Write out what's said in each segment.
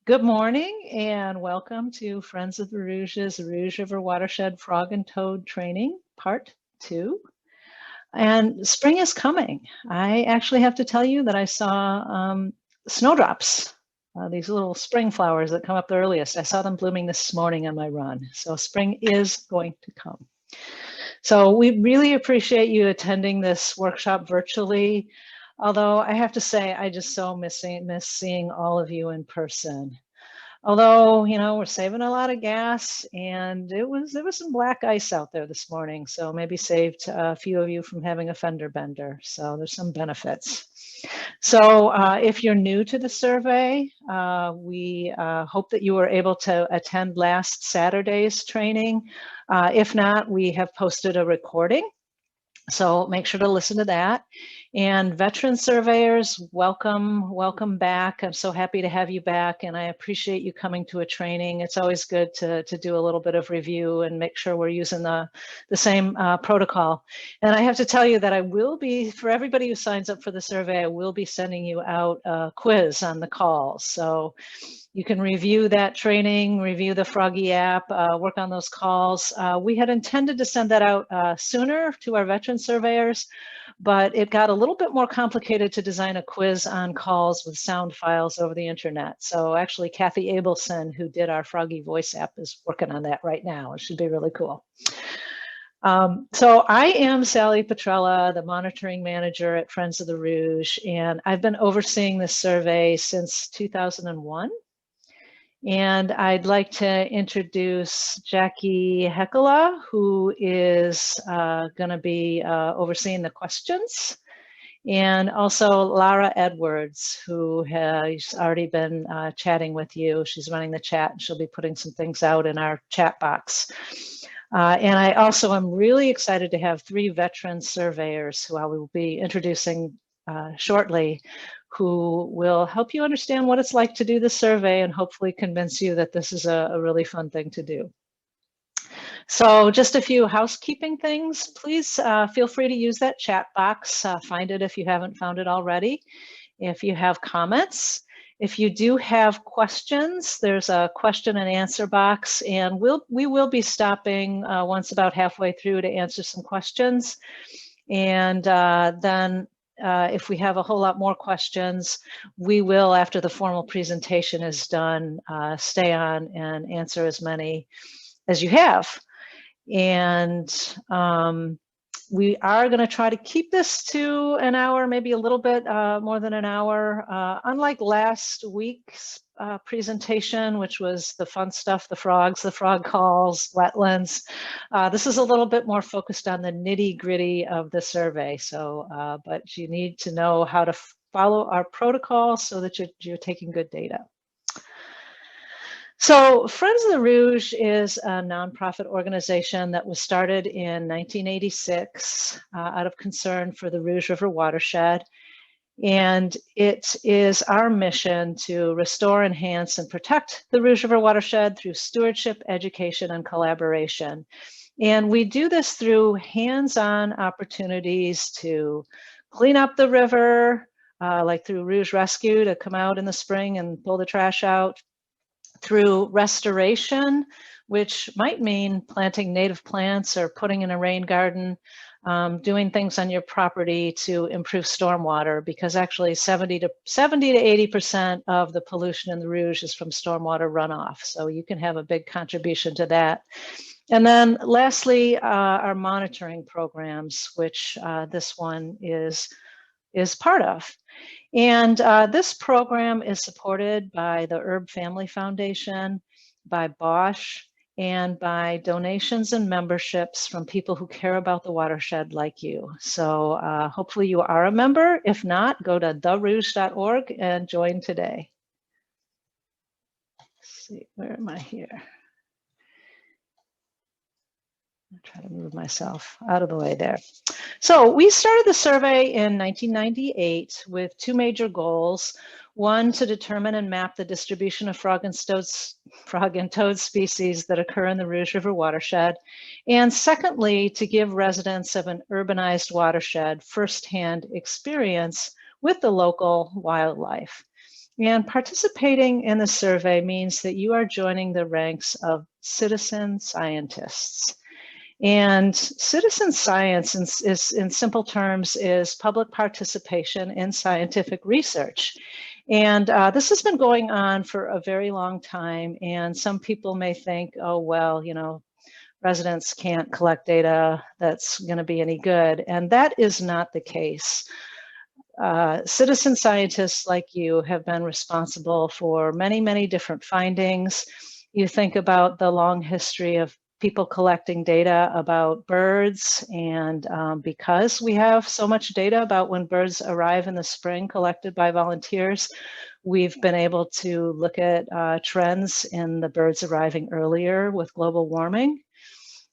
Good morning and welcome to Friends of the Rouge's Rouge River Watershed Frog and Toad Training, Part 2. And spring is coming. I actually have to tell you that I saw snowdrops, these little spring flowers that come up the earliest. I saw them blooming this morning on my run. So spring is going to come. So we really appreciate you attending this workshop virtually. Although I have to say, I just so miss seeing all of you in person. Although, you know, we're saving a lot of gas, and there was some black ice out there this morning, so maybe saved a few of you from having a fender bender. So there's some benefits. So if you're new to the survey, we hope that you were able to attend last Saturday's training. If not, we have posted a recording. So make sure to listen to that. And veteran surveyors, welcome back. I'm so happy to have you back, and I appreciate you coming to a training. It's always good to do a little bit of review and make sure we're using the same protocol. And I have to tell you that I will be, for everybody who signs up for the survey, I will be sending you out a quiz on the call. So you can review that training, review the Froggy app, work on those calls. We had intended to send that out sooner to our veteran surveyors, but it got a little bit more complicated to design a quiz on calls with sound files over the internet. So actually, Kathy Abelson, who did our Froggy voice app, is working on that right now. It should be really cool. So I am Sally Petrella, the monitoring manager at Friends of the Rouge, and I've been overseeing this survey since 2001. And I'd like to introduce Jackie Hekela, who is going to be overseeing the questions, and also Lara Edwards, who has already been chatting with you. She's running the chat, and she'll be putting some things out in our chat box. And I also am really excited to have 3 veteran surveyors who I will be introducing shortly, who will help you understand what it's like to do the survey and hopefully convince you that this is a really fun thing to do. So just a few housekeeping things. Please feel free to use that chat box. Find it if you haven't found it already. If you have comments, if you do have questions, there's a question and answer box, and we will be stopping once about halfway through to answer some questions. And then if we have a whole lot more questions, we will, after the formal presentation is done, stay on and answer as many as you have. And we are going to try to keep this to an hour, maybe a little bit more than an hour. Unlike last week's presentation, which was the fun stuff, the frogs, the frog calls, wetlands, this is a little bit more focused on the nitty-gritty of the survey. So, but you need to know how to follow our protocol so that you're taking good data. So Friends of the Rouge is a nonprofit organization that was started in 1986 out of concern for the Rouge River watershed. And it is our mission to restore, enhance, and protect the Rouge River watershed through stewardship, education, and collaboration. And we do this through hands-on opportunities to clean up the river, like through Rouge Rescue to come out in the spring and pull the trash out, through restoration, which might mean planting native plants or putting in a rain garden, doing things on your property to improve stormwater, because actually 70 to 80% of the pollution in the Rouge is from stormwater runoff. So you can have a big contribution to that. And then lastly, our monitoring programs, which this one is part of. And this program is supported by the Herb Family Foundation, by Bosch, and by donations and memberships from people who care about the watershed like you. So hopefully you are a member. If not, go to therouge.org and join today. Let's see, where am I here? I'll try to move myself out of the way there. So we started the survey in 1998 with 2 major goals. One, to determine and map the distribution of frog and toad species that occur in the Rouge River watershed. And secondly, to give residents of an urbanized watershed firsthand experience with the local wildlife. And participating in the survey means that you are joining the ranks of citizen scientists. And citizen science, in simple terms, is public participation in scientific research. And this has been going on for a very long time. And some people may think, oh, well, you know, residents can't collect data that's going to be any good. And that is not the case. Citizen scientists like you have been responsible for many, many different findings. You think about the long history of people collecting data about birds, and because we have so much data about when birds arrive in the spring collected by volunteers, we've been able to look at trends in the birds arriving earlier with global warming.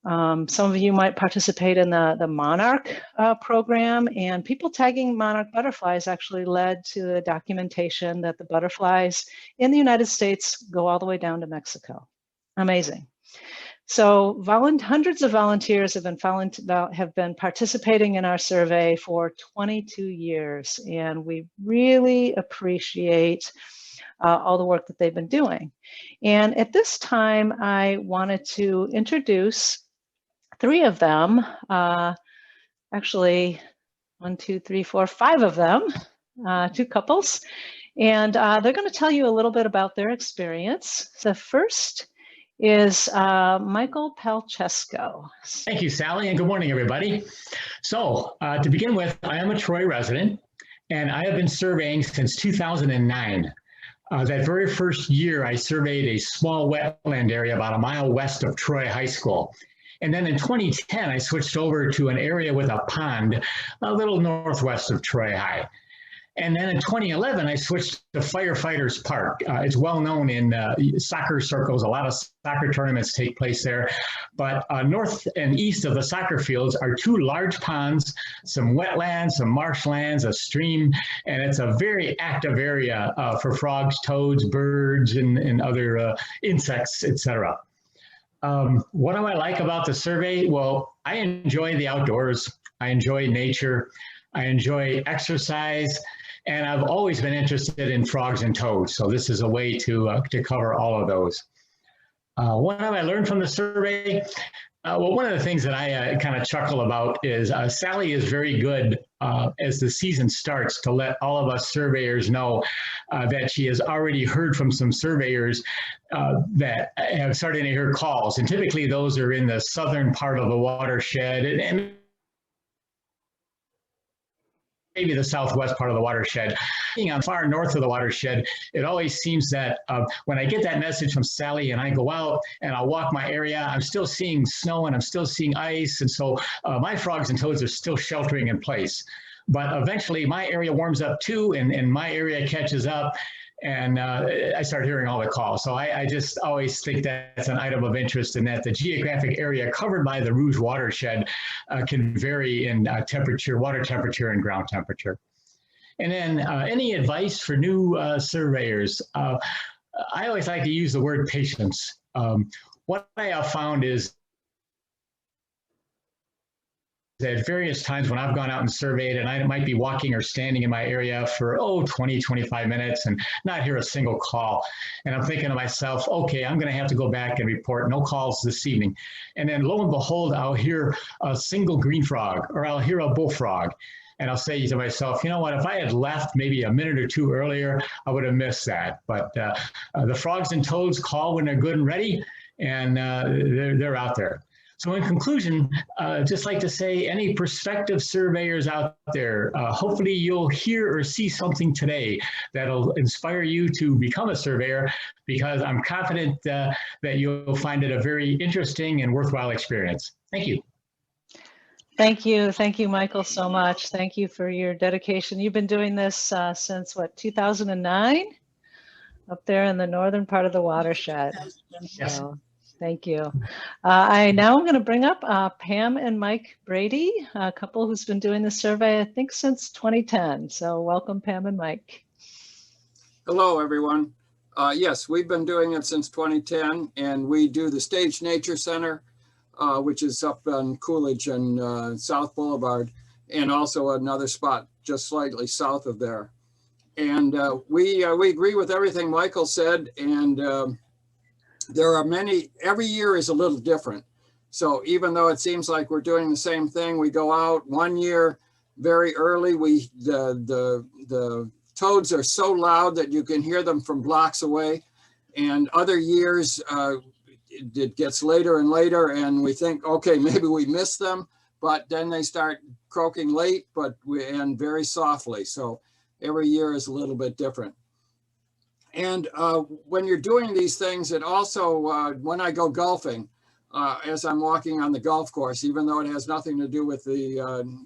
Some of you might participate in the monarch program, and people tagging monarch butterflies actually led to the documentation that the butterflies in the United States go all the way down to Mexico. Amazing. So hundreds of volunteers have been participating in our survey for 22 years, and we really appreciate all the work that they've been doing. And at this time, I wanted to introduce 3 of them, actually 1, 2, 3, 4, 5 of them, 2 couples, and they're going to tell you a little bit about their experience. The first is Michael Pelchesko. Thank you, Sally, and good morning, everybody. So to begin with, I am a Troy resident, and I have been surveying since 2009. That very first year, I surveyed a small wetland area about a mile west of Troy High School. And then in 2010, I switched over to an area with a pond a little northwest of Troy High. And then in 2011, I switched to Firefighters Park. It's well known in soccer circles. A lot of soccer tournaments take place there. But north and east of the soccer fields are 2 large ponds, some wetlands, some marshlands, a stream, and it's a very active area for frogs, toads, birds, and other insects, etc. What do I like about the survey? Well, I enjoy the outdoors. I enjoy nature. I enjoy exercise. And I've always been interested in frogs and toads. So this is a way to cover all of those. What have I learned from the survey? Well, one of the things that I kind of chuckle about is Sally is very good as the season starts to let all of us surveyors know that she has already heard from some surveyors that have started to hear calls. And typically those are in the southern part of the watershed and maybe the southwest part of the watershed. Being on far north of the watershed, it always seems that when I get that message from Sally and I go out and I'll walk my area, I'm still seeing snow and I'm still seeing ice. And so my frogs and toads are still sheltering in place. But eventually my area warms up too, and my area catches up. And I start hearing all the calls. So I just always think that's an item of interest, in that the geographic area covered by the Rouge watershed can vary in temperature, water temperature, and ground temperature. And then any advice for new surveyors? I always like to use the word patience. What I have found is at various times when I've gone out and surveyed, and I might be walking or standing in my area for 20, 25 minutes and not hear a single call. And I'm thinking to myself, okay, I'm going to have to go back and report no calls this evening. And then lo and behold, I'll hear a single green frog, or I'll hear a bullfrog. And I'll say to myself, you know what, if I had left maybe a minute or 2 earlier, I would have missed that. But the frogs and toads call when they're good and ready, and they're out there. So in conclusion, just like to say, any prospective surveyors out there, hopefully you'll hear or see something today that'll inspire you to become a surveyor, because I'm confident that you'll find it a very interesting and worthwhile experience. Thank you. Thank you. Thank you, Michael, so much. Thank you for your dedication. You've been doing this since, what, 2009? Up there in the northern part of the watershed. Yes. So, thank you. I now am going to bring up Pam and Mike Brady, a couple who's been doing the survey, I think, since 2010. So welcome, Pam and Mike. Hello, everyone. Yes, we've been doing it since 2010, and we do the Stage Nature Center, which is up on Coolidge and South Boulevard, and also another spot just slightly south of there. And we agree with everything Michael said. And there are many, every year is a little different. So even though it seems like we're doing the same thing, we go out one year very early. The toads are so loud that you can hear them from blocks away. And other years, it gets later and later, and we think, okay, maybe we missed them, but then they start croaking late, and very softly. So every year is a little bit different. And when you're doing these things, it also, when I go golfing, as I'm walking on the golf course, even though it has nothing to do with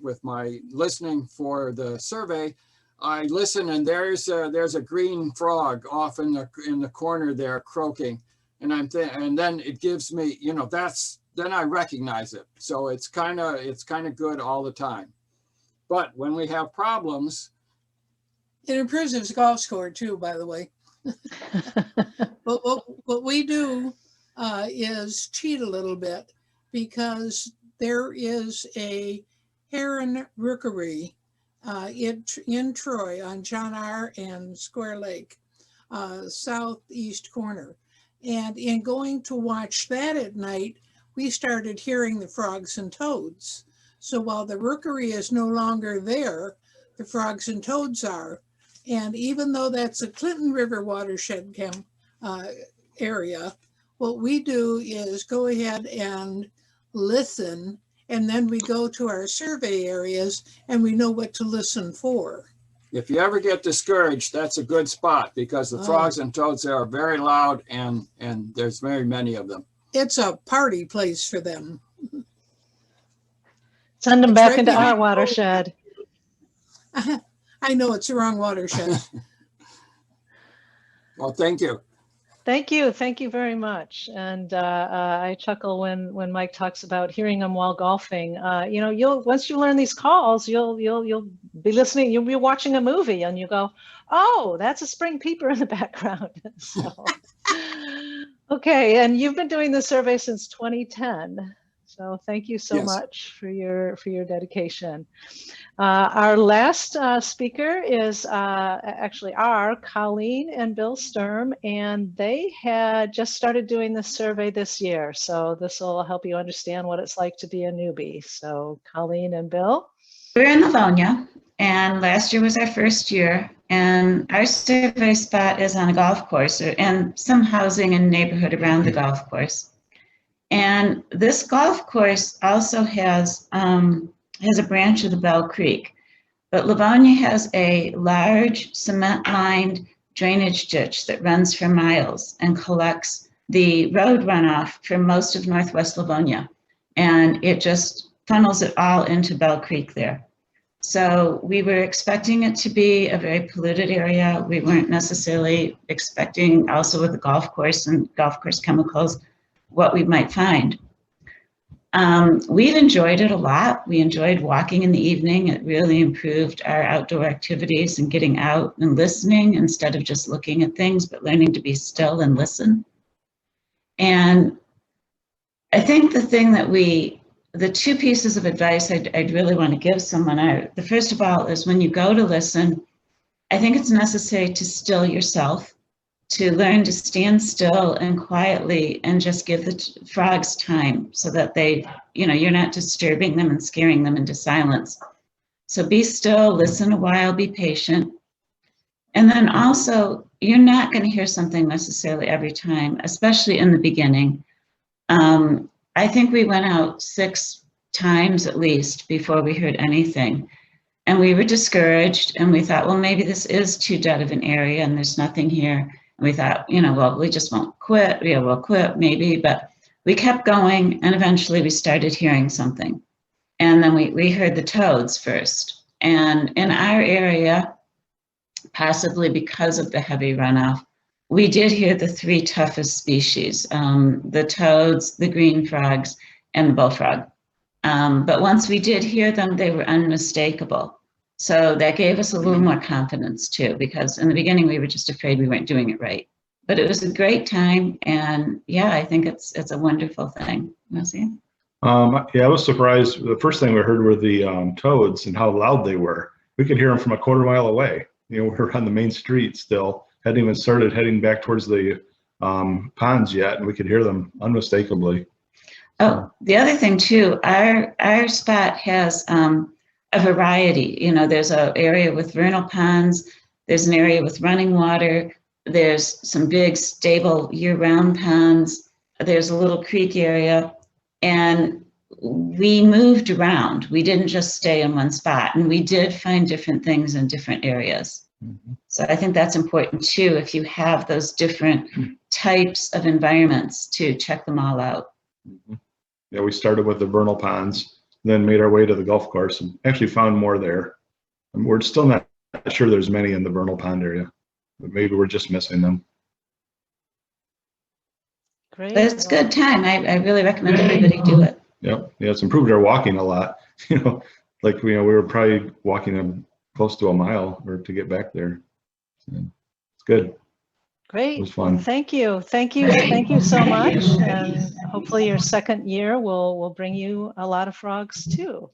with my listening for the survey, I listen, and there's a green frog off in the corner there croaking, and then it gives me, you know, then I recognize it. So it's kind of good all the time. But when we have problems, it improves his golf score too, by the way. But what we do is cheat a little bit, because there is a heron rookery in Troy on John R. and Square Lake, southeast corner. And in going to watch that at night, we started hearing the frogs and toads. So while the rookery is no longer there, the frogs and toads are. And even though that's a Clinton River watershed area, what we do is go ahead and listen, and then we go to our survey areas and we know what to listen for. If you ever get discouraged, that's a good spot, because the frogs and toads there are very loud, and there's very many of them. It's a party place for them. Send them back into our watershed. I know it's the wrong watershed. Well, thank you. Thank you. Thank you very much. And I chuckle when Mike talks about hearing them while golfing. You know, once you learn these calls, you'll be listening. You'll be watching a movie, and you go, "Oh, that's a spring peeper in the background." So, okay, and you've been doing this survey since 2010. So thank you so much for your dedication. Our last speaker is actually Colleen and Bill Sturm, and they had just started doing this survey this year. So this will help you understand what it's like to be a newbie. So Colleen and Bill. We're in Livonia, and last year was our first year, and our survey spot is on a golf course and some housing and neighborhood around the golf course. And this golf course also has a branch of the Bell Creek, but Livonia has a large cement-lined drainage ditch that runs for miles and collects the road runoff for most of northwest Livonia, and it just funnels it all into Bell Creek there. So we were expecting it to be a very polluted area. We weren't necessarily expecting, also with the golf course and golf course chemicals, what we might find. We've enjoyed it a lot. We enjoyed walking in the evening. It really improved our outdoor activities and getting out and listening instead of just looking at things, but learning to be still and listen. And I think the thing that the two pieces of advice I'd really want to give someone are, the first of all is when you go to listen, I think it's necessary to still yourself, to learn to stand still and quietly and just give the frogs time so that they, you know, you're not disturbing them and scaring them into silence. So be still, listen a while, be patient. And then also, you're not going to hear something necessarily every time, especially in the beginning. I think we went out 6 times at least before we heard anything. And we were discouraged, and we thought, well, maybe this is too dead of an area and there's nothing here. And we thought, you know, well, we just won't quit. Yeah, we'll quit maybe, but we kept going, and eventually we started hearing something. And then we heard the toads first. And in our area, possibly because of the heavy runoff, we did hear the 3 toughest species, the toads, the green frogs, and the bullfrog. But once we did hear them, they were unmistakable. So that gave us a little more confidence too, because in the beginning we were just afraid we weren't doing it right. But it was a great time, and yeah, I think it's a wonderful thing. You want to see it? Yeah, I was surprised. The first thing we heard were the toads and how loud they were. We could hear them from a quarter mile away. we're on the main street still. Hadn't even started heading back towards the ponds yet, and we could hear them unmistakably. Oh, the other thing too, our spot has a variety. There's an area with vernal ponds, there's an area with running water, there's some big stable year-round ponds, there's a little creek area, and we moved around. We didn't just stay in one spot, and we did find different things in different areas. Mm-hmm. So I think that's important too, if you have those different types of environments, to check them all out. Mm-hmm. Yeah, we started with the vernal ponds, then made our way to the golf course and actually found more there. And we're still not sure there's many in the vernal pond area, but maybe we're just missing them. Great. But it's a good time. I really recommend everybody do it. Yep. Yeah, it's improved our walking a lot. Like we were probably walking close to a mile or to get back there. So it's good. Great. It was fun. Well, thank you so much. And hopefully your second year will bring you a lot of frogs too.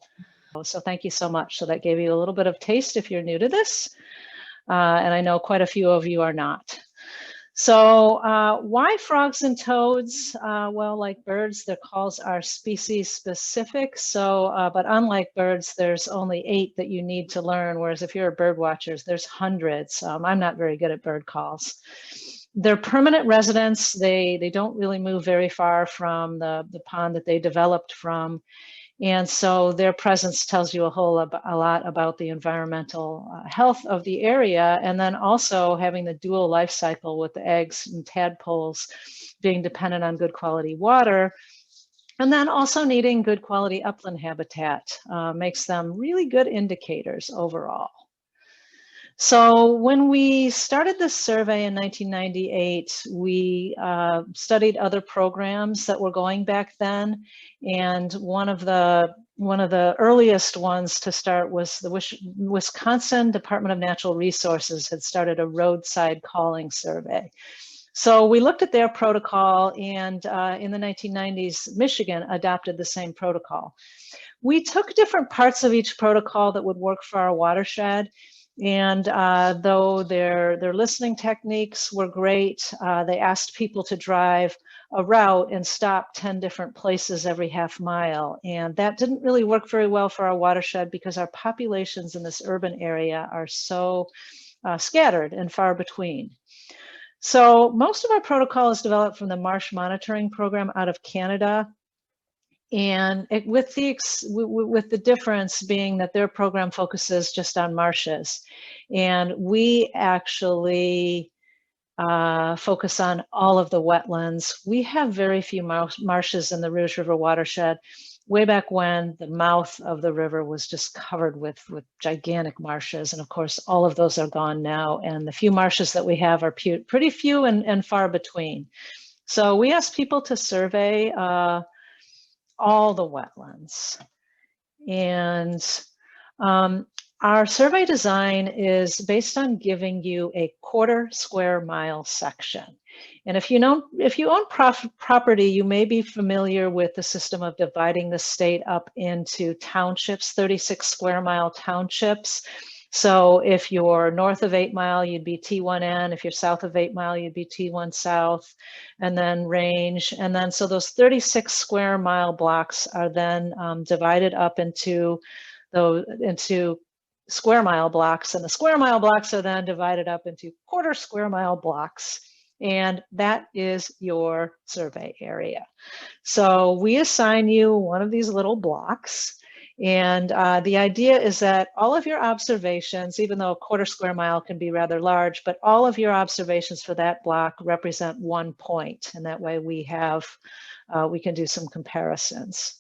So thank you so much. So that gave you a little bit of taste if you're new to this. And I know quite a few of you are not. So why frogs and toads? Well, like birds, their calls are species specific. So, but unlike birds, there's only 8 that you need to learn. Whereas if you're a bird watcher, there's hundreds. I'm not very good at bird calls. They're permanent residents. They don't really move very far from the pond that they developed from. And so their presence tells you a lot about the environmental health of the area. And then also having the dual life cycle with the eggs and tadpoles being dependent on good quality water. And then also needing good quality upland habitat makes them really good indicators overall. So when we started this survey in 1998, we studied other programs that were going back then, and one of the earliest ones to start was the Wisconsin Department of Natural Resources had started a roadside calling survey. So we looked at their protocol, and in the 1990s, Michigan adopted the same protocol. We took different parts of each protocol that would work for our watershed. And though their listening techniques were great, they asked people to drive a route and stop 10 different places every half mile. And that didn't really work very well for our watershed because our populations in this urban area are so scattered and far between. So most of our protocol is developed from the Marsh monitoring program out of Canada. And with the difference being that their program focuses just on marshes, and we actually focus on all of the wetlands. We have very few marshes in the Rouge River watershed. Way back when, the mouth of the river was just covered with gigantic marshes, and of course all of those are gone now, and the few marshes that we have are pretty few and far between. So we asked people to survey all the wetlands. And our survey design is based on giving you a 1/4 square mile section. And if you own property, you may be familiar with the system of dividing the state up into townships, 36 square mile townships. So if you're north of 8 Mile, you'd be T1N. If you're south of 8 Mile, you'd be T1 South, and then range. And then so those 36 square mile blocks are then divided up into square mile blocks, and the square mile blocks are then divided up into 1/4 square mile blocks. And that is your survey area. So we assign you one of these little blocks. And the idea is that all of your observations, even though a 1/4 square mile can be rather large, but all of your observations for that block represent 1 point. And that way we can do some comparisons.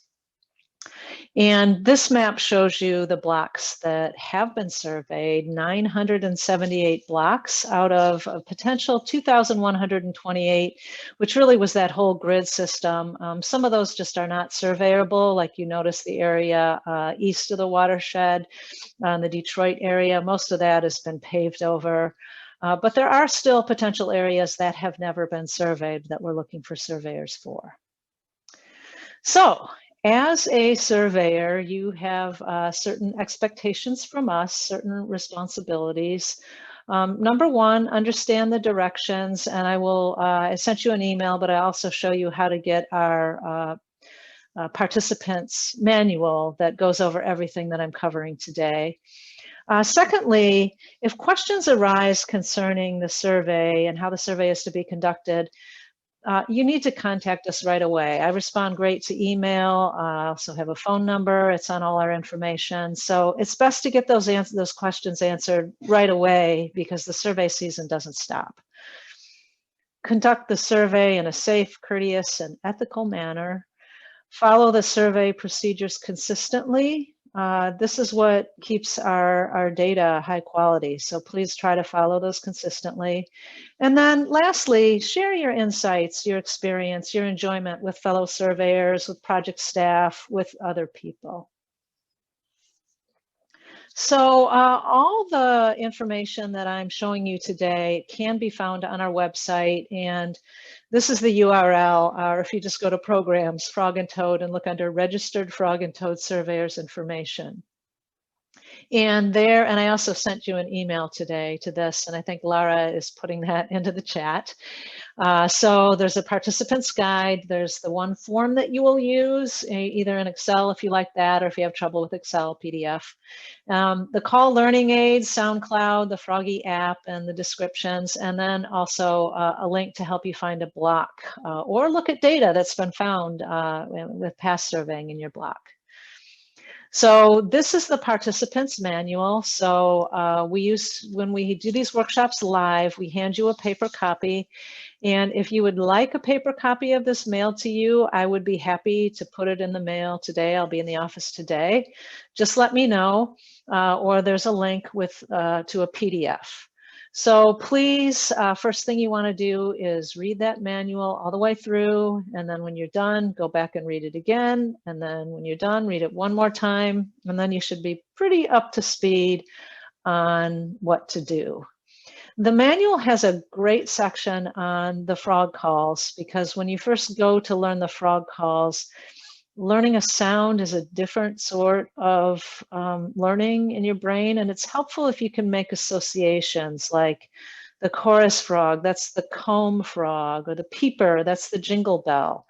And this map shows you the blocks that have been surveyed, 978 blocks out of a potential 2,128, which really was that whole grid system. Some of those just are not surveyable, like you notice the area east of the watershed, the Detroit area. Most of that has been paved over. But there are still potential areas that have never been surveyed that we're looking for surveyors for. So, As a surveyor, you have certain expectations from us, certain responsibilities. Number one, understand the directions, and I sent you an email, but I also show you how to get our participants manual that goes over everything that I'm covering today. Secondly, if questions arise concerning the survey and how the survey is to be conducted, you need to contact us right away. I respond great to email. I also have a phone number. It's on all our information. So it's best to get those questions answered right away because the survey season doesn't stop. Conduct the survey in a safe, courteous, and ethical manner. Follow the survey procedures consistently. This is what keeps our data high quality. So please try to follow those consistently. And then lastly, share your insights, your experience, your enjoyment with fellow surveyors, with project staff, with other people. So all the information that I'm showing you today can be found on our website, and this is the URL, or if you just go to Programs, Frog and Toad, and look under Registered Frog and Toad Surveyors Information. And I also sent you an email today to this, and I think Lara is putting that into the chat. So there's a participant's guide. There's the one form that you will use, either in Excel if you like that, or if you have trouble with Excel, PDF. The call learning aids, SoundCloud, the Froggy app, and the descriptions, and then also a link to help you find a block or look at data that's been found with past surveying in your block. So this is the participants manual. So when we do these workshops live, we hand you a paper copy. And if you would like a paper copy of this mailed to you, I would be happy to put it in the mail today. I'll be in the office today. Just let me know, or there's a link to a PDF. So please, first thing you want to do is read that manual all the way through, and then when you're done, go back and read it again, and then when you're done, read it one more time, and then you should be pretty up to speed on what to do. The manual has a great section on the frog calls, because when you first go to learn the frog calls, learning a sound is a different sort of learning in your brain, and it's helpful if you can make associations like the chorus frog, that's the comb frog, or the peeper, that's the jingle bell,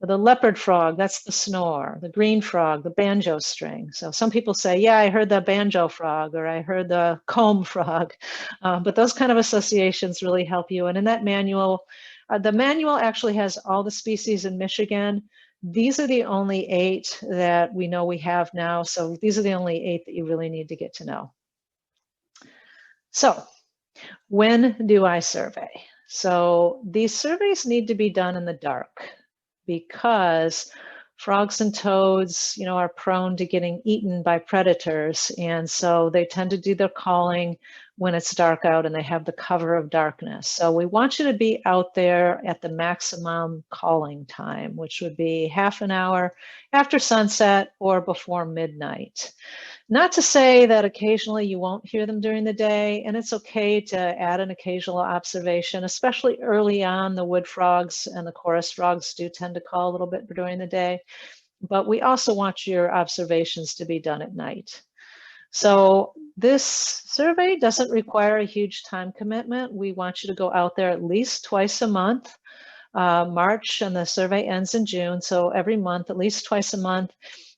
or the leopard frog, that's the snore, the green frog, the banjo string. So some people say, yeah, I heard the banjo frog, or I heard the comb frog, but those kind of associations really help you. And in that manual, the manual actually has all the species in Michigan. These are the only 8 that we know we have now. So these are the only 8 that you really need to get to know. So when do I survey? So these surveys need to be done in the dark, because frogs and toads, are prone to getting eaten by predators. And so they tend to do their calling when it's dark out and they have the cover of darkness. So we want you to be out there at the maximum calling time, which would be half an hour after sunset or before midnight. Not to say that occasionally you won't hear them during the day, and it's okay to add an occasional observation, especially early on. The wood frogs and the chorus frogs do tend to call a little bit during the day, but we also want your observations to be done at night. So this survey doesn't require a huge time commitment. We want you to go out there at least twice a month. March, and the survey ends in June, so every month, at least twice a month.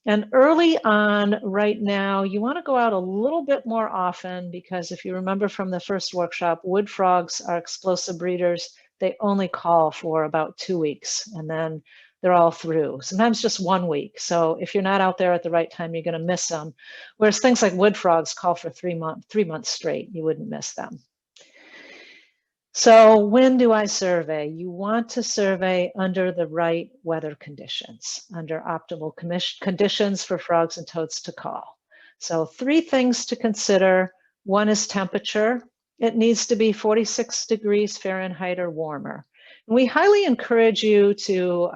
And early on, right now, you want to go out a little bit more often, because if you remember from the first workshop, wood frogs are explosive breeders. They only call for about 2 weeks, and then they're all through, sometimes just 1 week. So if you're not out there at the right time, you're going to miss them. Whereas things like wood frogs call for 3 months straight. You wouldn't miss them. So when do I survey? You want to survey under the right weather conditions, under optimal conditions for frogs and toads to call. So 3 things to consider. One is temperature. It needs to be 46 degrees Fahrenheit or warmer. And we highly encourage you to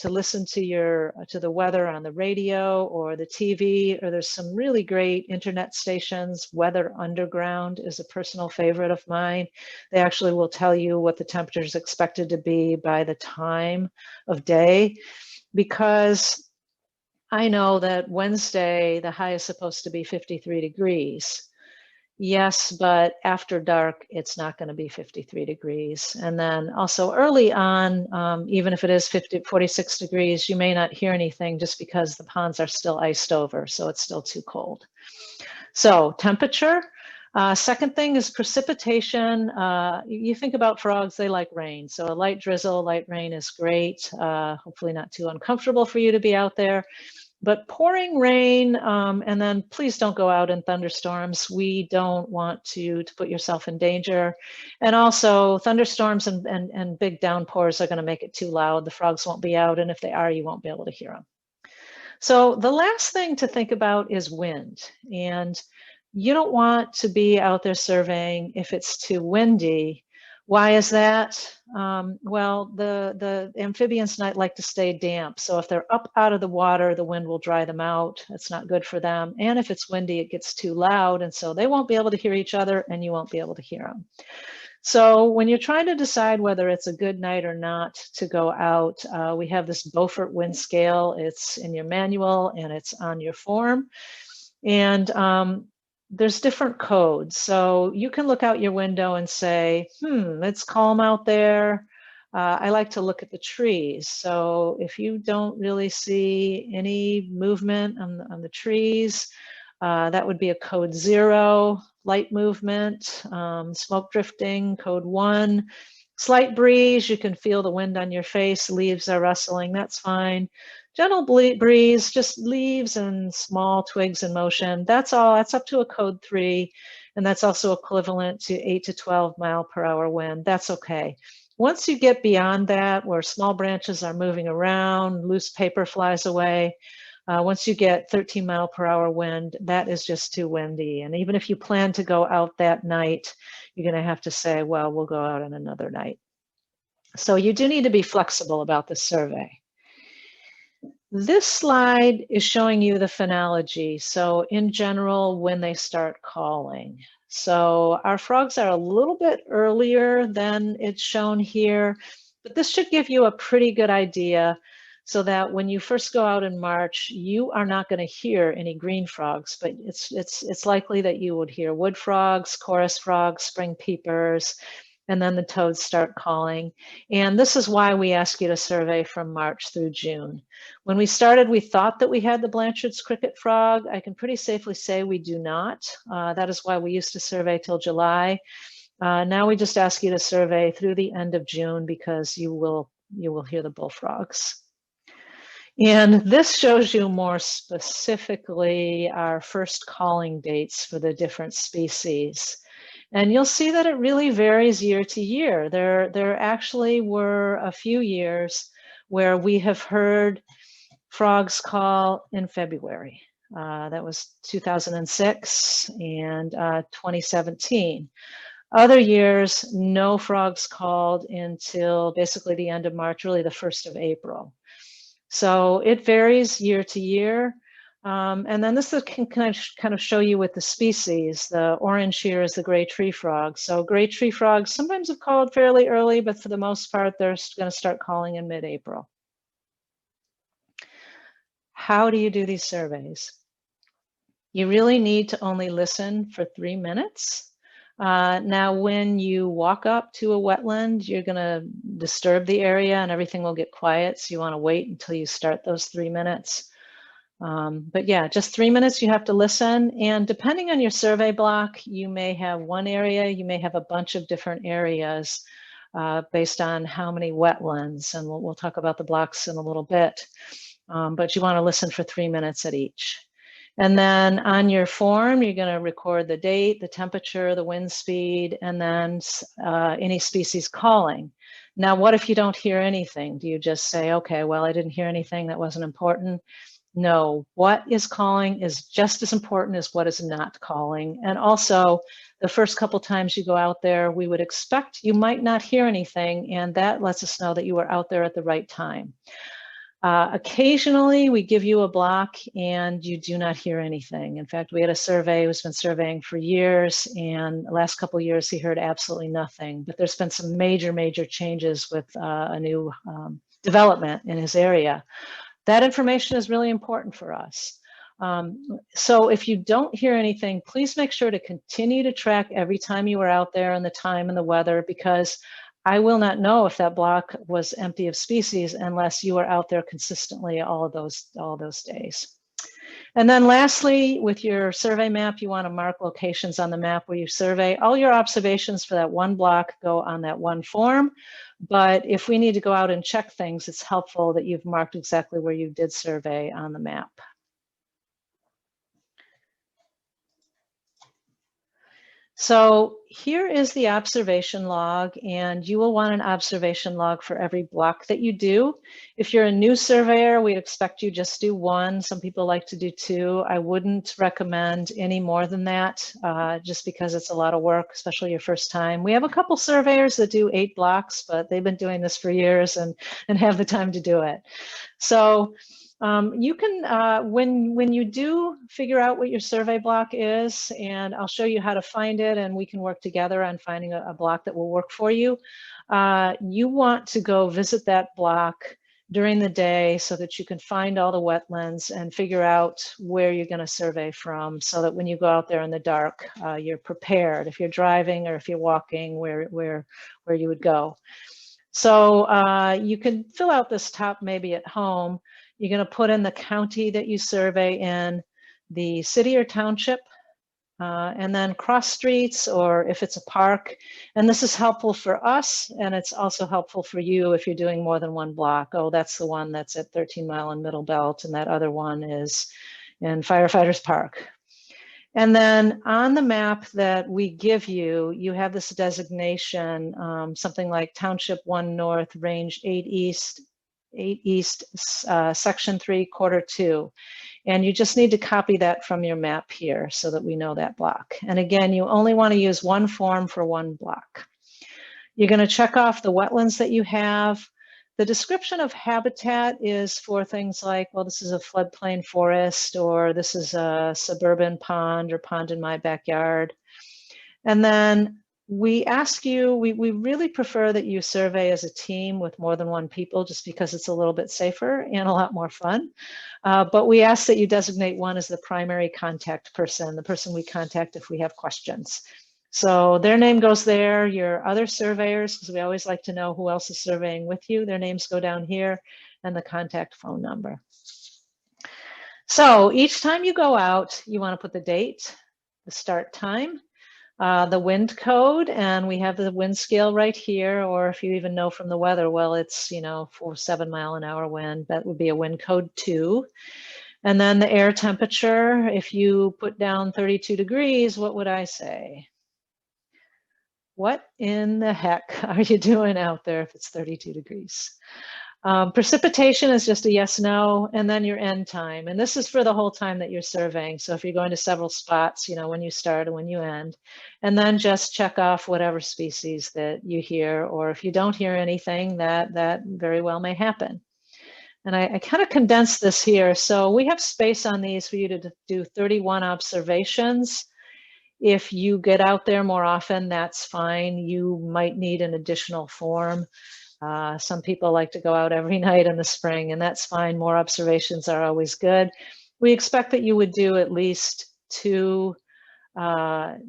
listen to the weather on the radio or the TV, or there's some really great internet stations. Weather Underground is a personal favorite of mine. They actually will tell you what the temperature is expected to be by the time of day, because I know that Wednesday, the high is supposed to be 53 degrees. Yes, but after dark, it's not going to be 53 degrees. And then also early on, even if it is 46 degrees, you may not hear anything just because the ponds are still iced over, so it's still too cold. So temperature. Second thing is precipitation. You think about frogs, they like rain. So a light drizzle, light rain is great. Hopefully not too uncomfortable for you to be out there. But pouring rain, and then please don't go out in thunderstorms. We don't want to put yourself in danger. And also thunderstorms and big downpours are going to make it too loud. The frogs won't be out. And if they are, you won't be able to hear them. So the last thing to think about is wind. And you don't want to be out there surveying if it's too windy. Why is that? Well, the amphibians like to stay damp. So if they're up out of the water, the wind will dry them out. It's not good for them. And if it's windy, it gets too loud. And so they won't be able to hear each other and you won't be able to hear them. So when you're trying to decide whether it's a good night or not to go out, we have this Beaufort wind scale. It's in your manual and it's on your form. And there's different codes. So you can look out your window and say, it's calm out there. I like to look at the trees. So if you don't really see any movement on the trees, that would be a code 0. Light movement, smoke drifting, code 1. Slight breeze, you can feel the wind on your face, leaves are rustling, that's fine. Gentle breeze, just leaves and small twigs in motion. That's all. That's up to a code 3. And that's also equivalent to 8 to 12 mile per hour wind. That's okay. Once you get beyond that, where small branches are moving around, loose paper flies away, once you get 13 mile per hour wind, that is just too windy. And even if you plan to go out that night, you're going to have to say, well, we'll go out on another night. So you do need to be flexible about the survey. This slide is showing you the phenology. So in general, when they start calling. So our frogs are a little bit earlier than it's shown here, but this should give you a pretty good idea so that when you first go out in March, you are not going to hear any green frogs, but it's likely that you would hear wood frogs, chorus frogs, spring peepers, and then the toads start calling. And this is why we ask you to survey from March through June. When we started, we thought that we had the Blanchard's cricket frog. I can pretty safely say we do not. That is why we used to survey till July. Now we just ask you to survey through the end of June because you will hear the bullfrogs. And this shows you more specifically our first calling dates for the different species. And you'll see that it really varies year to year. There actually were a few years where we have heard frogs call in February. That was 2006 and 2017. Other years, no frogs called until basically the end of March, really the 1st of April. So it varies year to year. And then this can kind of show you with the species. The orange here is the gray tree frog. So gray tree frogs sometimes have called fairly early, but for the most part, they're going to start calling in mid-April. How do you do these surveys? You really need to only listen for 3 minutes. Now, when you walk up to a wetland, you're going to disturb the area and everything will get quiet. So you want to wait until you start those 3 minutes. But yeah, just 3 minutes you have to listen. And depending on your survey block, you may have one area, you may have a bunch of different areas based on how many wetlands. And we'll talk about the blocks in a little bit. But you want to listen for 3 minutes at each. And then on your form, you're going to record the date, the temperature, the wind speed, and then any species calling. Now, what if you don't hear anything? Do you just say, okay, well, I didn't hear anything, that wasn't important? No, what is calling is just as important as what is not calling. And also, the first couple times you go out there, we would expect you might not hear anything, and that lets us know that you were out there at the right time. Occasionally, we give you a block and you do not hear anything. In fact, we had a survey who's been surveying for years, and the last couple of years he heard absolutely nothing. But there's been some major changes with a new development in his area. That information is really important for us. So if you don't hear anything, please make sure to continue to track every time you were out there and the time and the weather, because I will not know if that block was empty of species unless you are out there consistently all those days. And then lastly, with your survey map, you want to mark locations on the map where you survey. All your observations for that one block go on that one form. But if we need to go out and check things, it's helpful that you've marked exactly where you did survey on the map. So here is the observation log, and you will want an observation log for every block that you do. If you're a new surveyor, we'd expect you just do one. Some people like to do two. I wouldn't recommend any more than that, just because it's a lot of work, especially your first time. We have a couple surveyors that do 8 blocks, but they've been doing this for years and have the time to do it. So you can, when you do figure out what your survey block is, and I'll show you how to find it, and we can work together on finding a block that will work for you. You want to go visit that block during the day so that you can find all the wetlands and figure out where you're going to survey from, so that when you go out there in the dark, you're prepared if you're driving or if you're walking, where you would go. So you can fill out this top maybe at home. You're going to put in the county that you survey in, the city or township, and then cross streets, or if it's a park. And this is helpful for us, and it's also helpful for you if you're doing more than one block. Oh, that's the one that's at 13 Mile and Middle Belt, and that other one is in Firefighters Park. And then on the map that we give you, you have this designation, something like Township 1 North, Range 8 East, Section 3, Quarter 2. And you just need to copy that from your map here so that we know that block. And again, you only want to use one form for one block. You're going to check off the wetlands that you have. The description of habitat is for things like, well, this is a floodplain forest, or this is a suburban pond, or pond in my backyard. And then we ask you, we really prefer that you survey as a team with more than one people, just because it's a little bit safer and a lot more fun. But we ask that you designate one as the primary contact person, the person we contact if we have questions. So their name goes there. Your other surveyors, because we always like to know who else is surveying with you, their names go down here, and the contact phone number. So each time you go out, you want to put the date, the start time, the wind code, and we have the wind scale right here, or if you even know from the weather, well, it's, 7 mile an hour wind, that would be a wind code 2. And then the air temperature, if you put down 32 degrees, what would I say? What in the heck are you doing out there if it's 32 degrees? Precipitation is just a yes, no, and then your end time. And this is for the whole time that you're surveying. So if you're going to several spots, when you start and when you end, and then just check off whatever species that you hear, or if you don't hear anything, that very well may happen. And I kind of condensed this here. So we have space on these for you to do 31 observations. If you get out there more often, that's fine. You might need an additional form. Some people like to go out every night in the spring, and that's fine. More observations are always good. We expect that you would do at least two times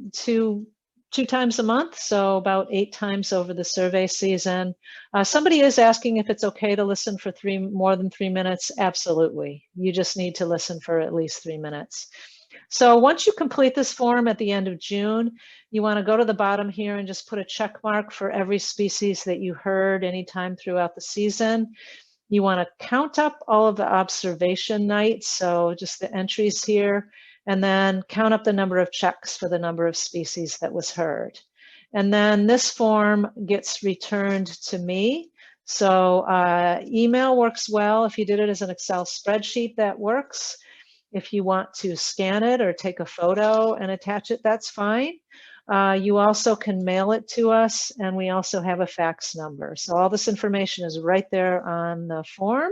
a month, so about 8 times over the survey season. Somebody is asking if it's okay to listen for more than 3 minutes. Absolutely. You just need to listen for at least 3 minutes. So once you complete this form at the end of June, you want to go to the bottom here and just put a check mark for every species that you heard anytime throughout the season. You want to count up all of the observation nights, so just the entries here, and then count up the number of checks for the number of species that was heard. And then this form gets returned to me. So email works well. If you did it as an Excel spreadsheet, that works. If you want to scan it or take a photo and attach it, that's fine. You also can mail it to us, and we also have a fax number. So all this information is right there on the form,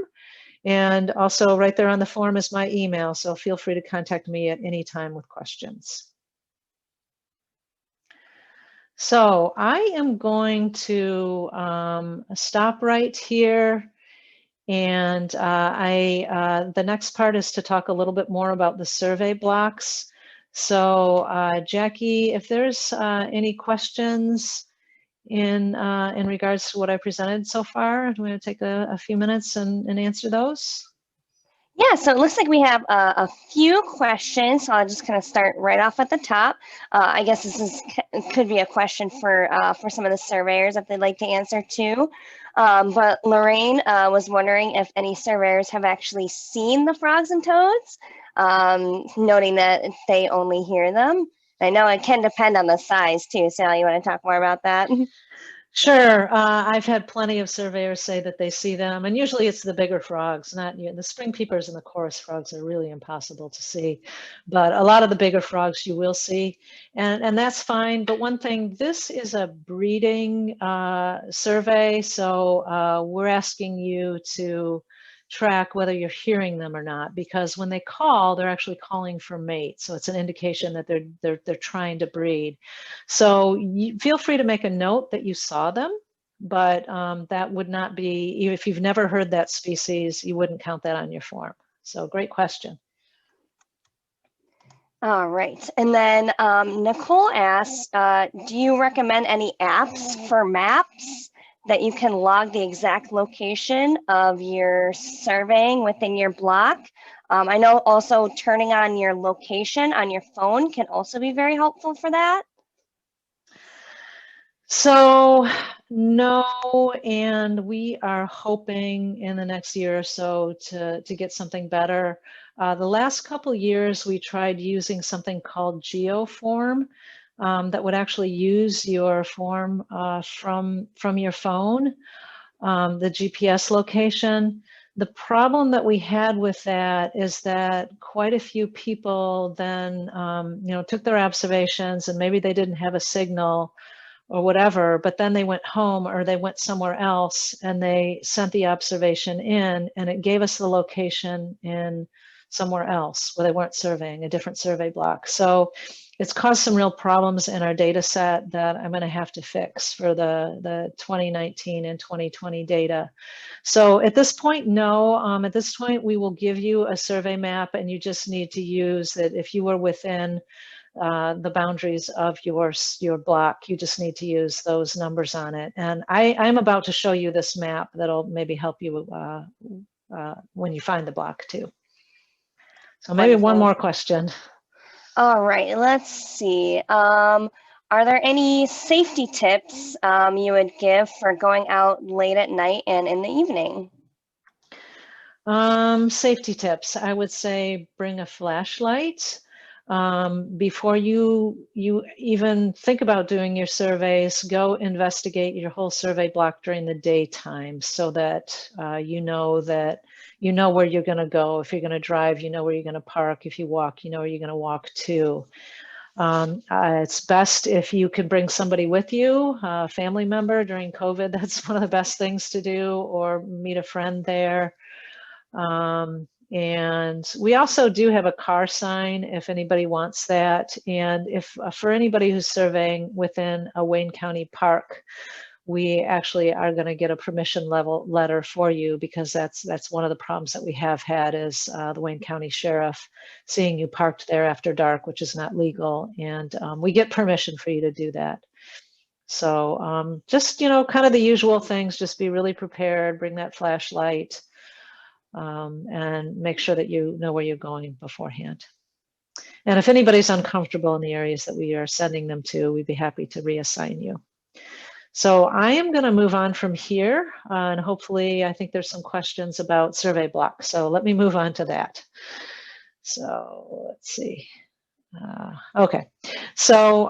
and also right there on the form is my email. So feel free to contact me at any time with questions. So I am going to stop right here. And the next part is to talk a little bit more about the survey blocks. So Jackie, if there's any questions in regards to what I presented so far, I'm going to take a few minutes and answer those. Yeah, so it looks like we have a few questions, so I'll just kind of start right off at the top. I guess this could be a question for some of the surveyors if they'd like to answer too. But Lorraine was wondering if any surveyors have actually seen the frogs and toads, noting that they only hear them. I know it can depend on the size too. Sally, you want to talk more about that? Sure. I've had plenty of surveyors say that they see them, and usually it's the bigger frogs, not the spring peepers and the chorus frogs are really impossible to see. But a lot of the bigger frogs you will see, and that's fine. But one thing, this is a breeding survey, so we're asking you to track whether you're hearing them or not, because when they call, they're actually calling for mates. So it's an indication that they're trying to breed. So feel free to make a note that you saw them, but that would not be, if you've never heard that species, you wouldn't count that on your form. So great question. All right. And then Nicole asked, do you recommend any apps for maps that you can log the exact location of your surveying within your block? I know also turning on your location on your phone can also be very helpful for that. So no, and we are hoping in the next year or so to get something better. The last couple years we tried using something called GeoForm that would actually use your form from your phone, the GPS location. The problem that we had with that is that quite a few people then took their observations and maybe they didn't have a signal or whatever, but then they went home or they went somewhere else and they sent the observation in and it gave us the location in somewhere else where they weren't surveying, a different survey block. So it's caused some real problems in our data set that I'm going to have to fix for the 2019 and 2020 data. So at this point, no. At this point, we will give you a survey map and you just need to use it. If you were within the boundaries of your block, you just need to use those numbers on it. And I'm about to show you this map that'll maybe help you when you find the block too. So maybe Wonderful. one more question. All right, let's see. Are there any safety tips you would give for going out late at night and in the evening? Safety tips, I would say bring a flashlight. Before you even think about doing your surveys, go investigate your whole survey block during the daytime so that you know where you're going to go. If you're going to drive, you know where you're going to park. If you walk, you know where you're going to walk to. It's best if you can bring somebody with you, a family member during COVID. That's one of the best things to do, or meet a friend there. And we also do have a car sign if anybody wants that. And if for anybody who's surveying within a Wayne County park, we actually are going to get a permission letter for you, because that's one of the problems that we have had is the Wayne County Sheriff seeing you parked there after dark, which is not legal. And we get permission for you to do that. So just, kind of the usual things, just be really prepared, bring that flashlight. And make sure that you know where you're going beforehand. And if anybody's uncomfortable in the areas that we are sending them to, we'd be happy to reassign you. So I am going to move on from here, and hopefully I think there's some questions about survey blocks. So let me move on to that. So let's see. Okay, so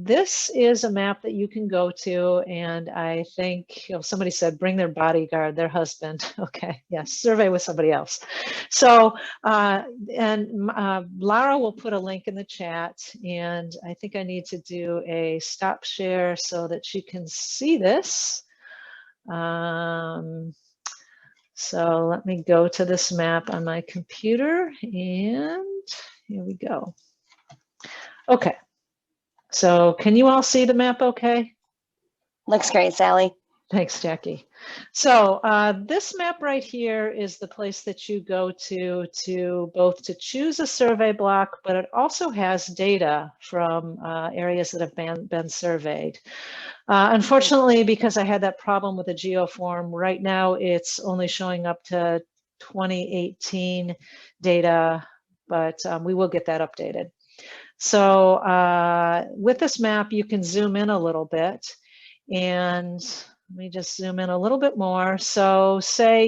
this is a map that you can go to, and I think somebody said bring their bodyguard, their husband. Okay, yes, survey with somebody else. So Lara will put a link in the chat, and I think I need to do a stop share so that you can see this. So let me go to this map on my computer, and here we go. Okay, so can you all see the map okay? Looks great, Sally. Thanks, Jackie. So this map right here is the place that you go to both to choose a survey block, but it also has data from areas that have been surveyed. Unfortunately, because I had that problem with the geoform, right now it's only showing up to 2018 data, but we will get that updated. So with this map, you can zoom in a little bit, and let me just zoom in a little bit more. So say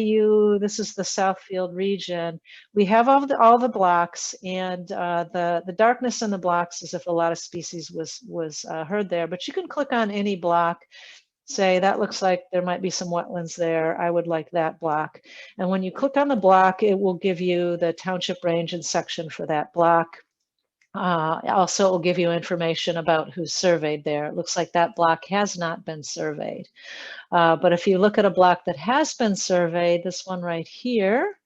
this is the Southfield region. We have all the blocks, and the darkness in the blocks is if a lot of species was heard there, but you can click on any block, say that looks like there might be some wetlands there. I would like that block. And when you click on the block, it will give you the township range and section for that block. Also, it will give you information about who's surveyed there. It looks like that block has not been surveyed. But if you look at a block that has been surveyed, this one right here,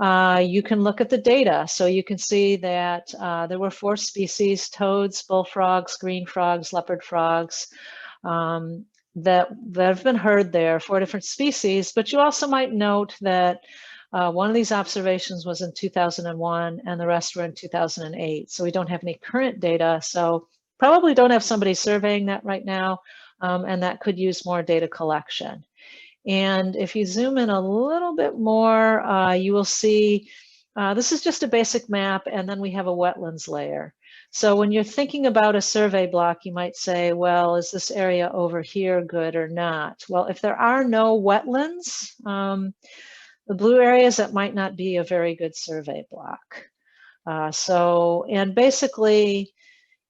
you can look at the data. So you can see that there were 4 species: toads, bullfrogs, green frogs, leopard frogs, that have been heard there, 4 different species. But you also might note that one of these observations was in 2001 and the rest were in 2008. So we don't have any current data. So probably don't have somebody surveying that right now, and that could use more data collection. And if you zoom in a little bit more, you will see this is just a basic map, and then we have a wetlands layer. So when you're thinking about a survey block, you might say, well, is this area over here good or not? Well, if there are no wetlands, the blue areas, that might not be a very good survey block. And basically,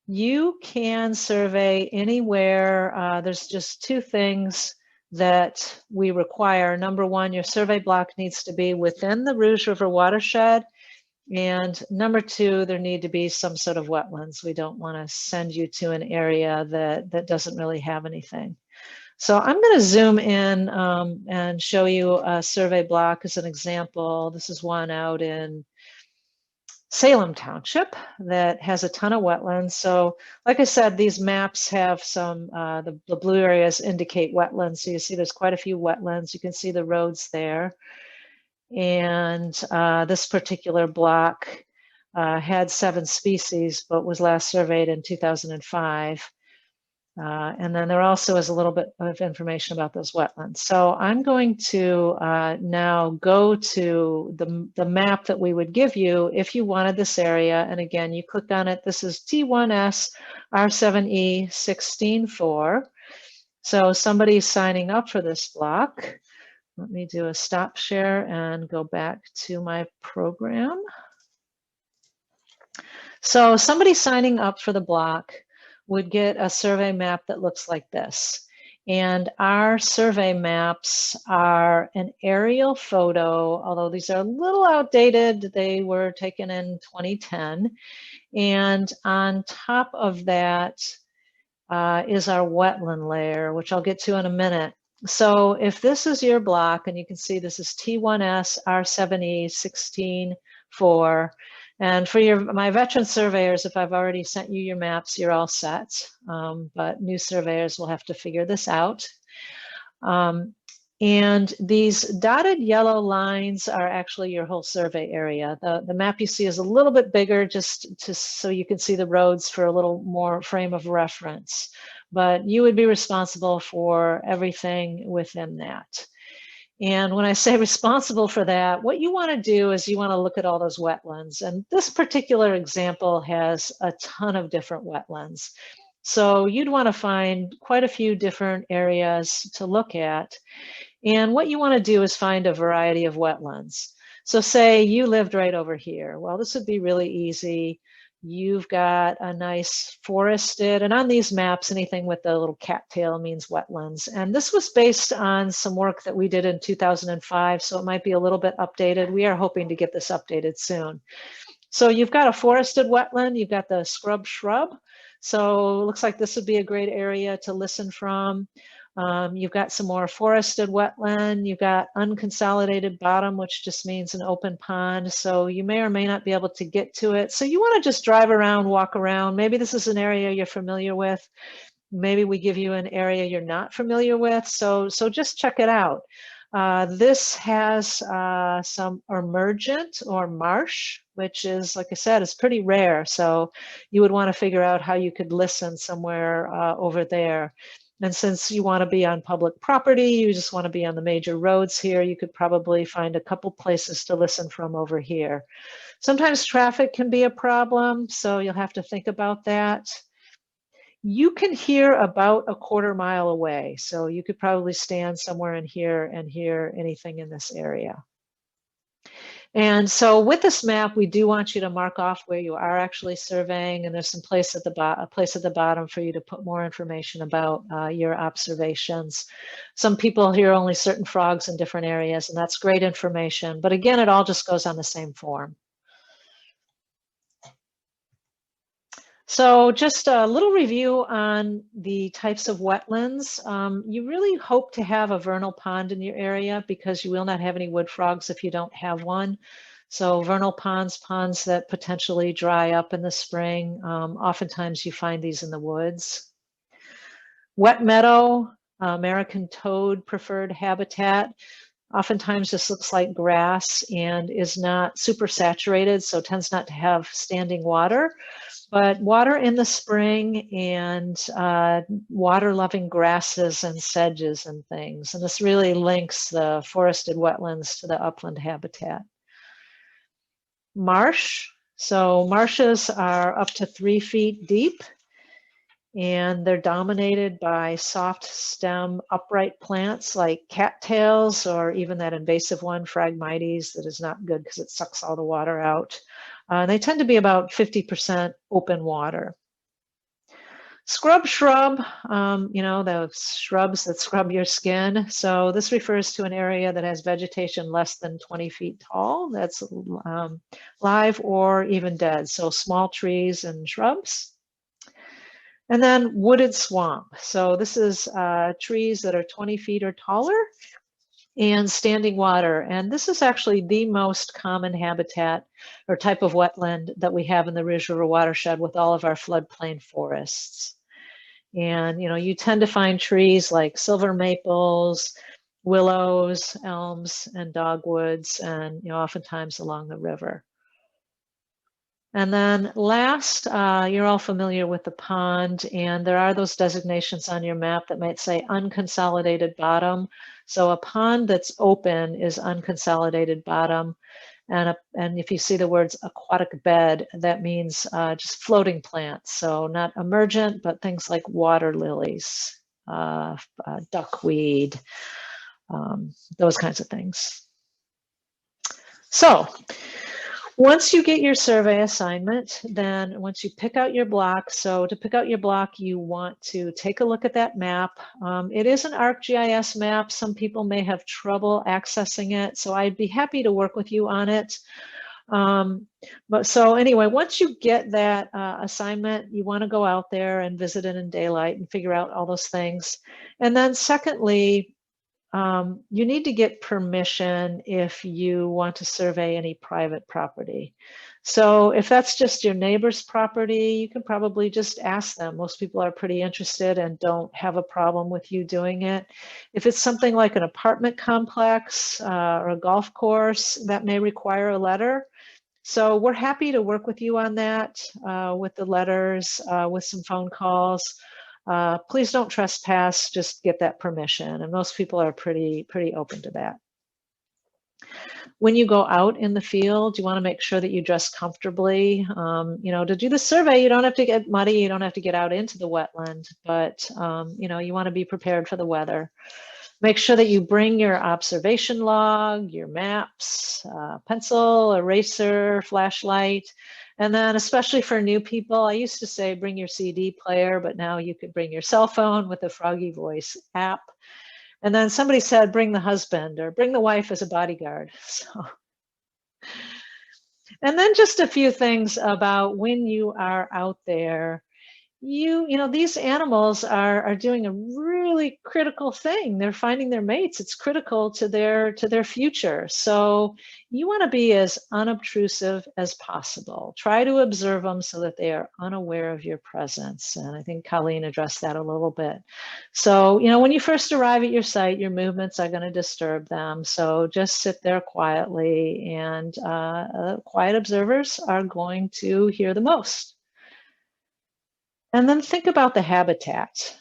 you can survey anywhere. There's just 2 things that we require. Number 1, your survey block needs to be within the Rouge River watershed. And number 2, there need to be some sort of wetlands. We don't want to send you to an area that doesn't really have anything. So I'm going to zoom in and show you a survey block as an example. This is one out in Salem Township that has a ton of wetlands. So like I said, these maps have some, the blue areas indicate wetlands. So you see there's quite a few wetlands. You can see the roads there. And this particular block had 7 species, but was last surveyed in 2005. And then there also is a little bit of information about those wetlands. So I'm going to now go to the map that we would give you if you wanted this area. And again, you click on it. This is T1S R7E 16-4. So somebody's signing up for this block. Let me do a stop share and go back to my program. So somebody signing up for the block would get a survey map that looks like this. And our survey maps are an aerial photo, although these are a little outdated. They were taken in 2010. And on top of that is our wetland layer, which I'll get to in a minute. So if this is your block, and you can see this is T1S R7E 16-4, and for my veteran surveyors, if I've already sent you your maps, you're all set. But new surveyors will have to figure this out. And these dotted yellow lines are actually your whole survey area. The map you see is a little bit bigger, just so you can see the roads for a little more frame of reference. But you would be responsible for everything within that. And when I say responsible for that, what you want to do is you want to look at all those wetlands. And this particular example has a ton of different wetlands. So you'd want to find quite a few different areas to look at. And what you want to do is find a variety of wetlands. So say you lived right over here. Well, this would be really easy. You've got a nice forested, and on these maps, anything with the little cattail means wetlands. And this was based on some work that we did in 2005, so it might be a little bit updated. We are hoping to get this updated soon. So you've got a forested wetland, you've got the scrub shrub. So it looks like this would be a great area to listen from. You've got some more forested wetland. You've got unconsolidated bottom, which just means an open pond. So you may or may not be able to get to it. So you want to just drive around, walk around. Maybe this is an area you're familiar with. maybe we give you an area you're not familiar with. So just check it out. This has some emergent or marsh, which is, like I said, is pretty rare. So you would want to figure out how you could listen somewhere over there. And since you want to be on public property, you just want to be on the major roads here, you could probably find a couple places to listen from over here. Sometimes traffic can be a problem, so you'll have to think about that. You can hear about a quarter mile away, so you could probably stand somewhere in here and hear anything in this area. And so with this map, we do want you to mark off where you are actually surveying, and there's some place at the bottom for you to put more information about your observations. Some people hear only certain frogs in different areas, and that's great information. But again, it all just goes on the same form. So just a little review on the types of wetlands. You really hope to have a vernal pond in your area because you will not have any wood frogs if you don't have one. So vernal ponds, ponds that potentially dry up in the spring. Oftentimes you find these in the woods. Wet meadow, American toad preferred habitat. Oftentimes this looks like grass and is not super saturated, so tends not to have standing water. But water in the spring and water-loving grasses and sedges and things. And this really links the forested wetlands to the upland habitat. Marsh. So marshes are up to 3 feet deep, and they're dominated by soft stem upright plants like cattails, or even that invasive one, Phragmites, that is not good because it sucks all the water out. They tend to be about 50% open water. Scrub shrub, you know, those shrubs that scrub your skin. So this refers to an area that has vegetation less than 20 feet tall, that's live or even dead. So small trees and shrubs. And then wooded swamp. So this is trees that are 20 feet or taller and standing water. And this is actually the most common habitat or type of wetland that we have in the Rouge River watershed with all of our floodplain forests. And, you know, you tend to find trees like silver maples, willows, elms, and dogwoods, and, you know, oftentimes along the river. And then last, you're all familiar with the pond, and there are those designations on your map that might say unconsolidated bottom. So a pond that's open is unconsolidated bottom. And if you see the words aquatic bed, that means just floating plants. So not emergent, but things like water lilies, duckweed, those kinds of things. So once you get your survey assignment, then once you pick out your block, so to pick out your block, you want to take a look at that map. It is an ArcGIS map. Some people may have trouble accessing it, so I'd be happy to work with you on it. But so anyway, once you get that assignment, you want to go out there and visit it in daylight and figure out all those things. And then secondly, you need to get permission if you want to survey any private property. So if that's just your neighbor's property, you can probably just ask them. Most people are pretty interested and don't have a problem with you doing it. If it's something like an apartment complex or a golf course, that may require a letter. So we're happy to work with you on that, with the letters, with some phone calls. Please don't trespass, just get that permission. And most people are pretty open to that. When you go out in the field, you want to make sure that you dress comfortably. You know, to do the survey, you don't have to get muddy, you don't have to get out into the wetland, but you know, you want to be prepared for the weather. Make sure that you bring your observation log, your maps, pencil, eraser, flashlight. And then especially for new people, I used to say bring your CD player, but now you could bring your cell phone with the Froggy Voice app. And then somebody said bring the husband or bring the wife as a bodyguard. So, and then just a few things about when you are out there. these animals are doing a really critical thing. They're finding their mates. It's critical to their future. So you want to be as unobtrusive as possible. Try to observe them so that they are unaware of your presence. And I think Colleen addressed that a little bit. So, when you first arrive at your site, your movements are going to disturb them. So just sit there quietly, and quiet observers are going to hear the most. And then think about the habitat.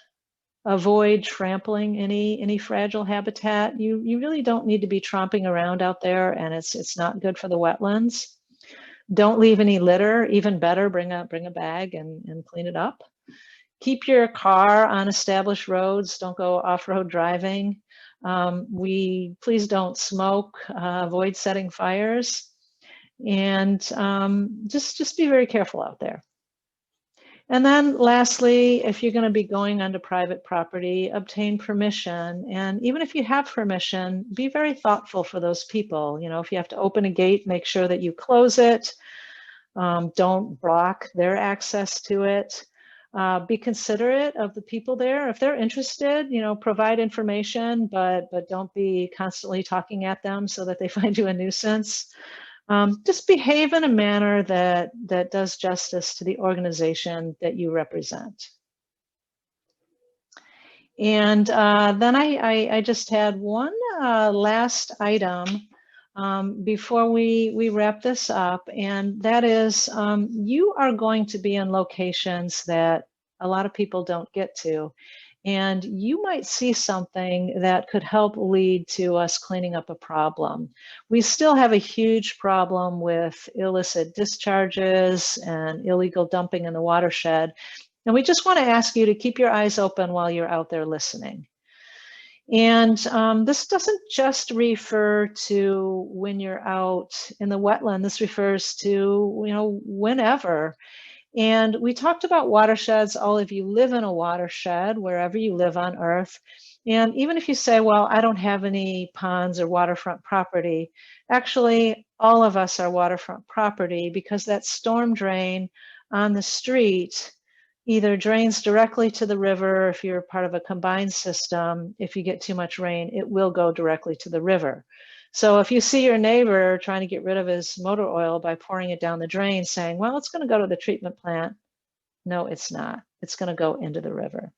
Avoid trampling any fragile habitat. You really don't need to be tromping around out there, and it's not good for the wetlands. Don't leave any litter. Even better, bring a bag and clean it up. Keep your car on established roads. Don't go off-road driving. Please don't smoke. Avoid setting fires, and just be very careful out there. And then lastly, if you're going to be going onto private property, obtain permission. And even if you have permission, be very thoughtful for those people. If you have to open a gate, make sure that you close it. Don't block their access to it. Be considerate of the people there. If they're interested, provide information, but don't be constantly talking at them so that they find you a nuisance. Just behave in a manner that does justice to the organization that you represent. And then I just had one last item before we wrap this up, and that is you are going to be in locations that a lot of people don't get to. And you might see something that could help lead to us cleaning up a problem. We still have a huge problem with illicit discharges and illegal dumping in the watershed. And we just want to ask you to keep your eyes open while you're out there listening. And this doesn't just refer to when you're out in the wetland. This refers to, whenever. And we talked about watersheds. All of you live in a watershed wherever you live on Earth. And even if you say, well, I don't have any ponds or waterfront property, actually, all of us are waterfront property, because that storm drain on the street either drains directly to the river. If you're part of a combined system, if you get too much rain, it will go directly to the river. So if you see your neighbor trying to get rid of his motor oil by pouring it down the drain, saying, well, it's going to go to the treatment plant. No, it's not. It's going to go into the river.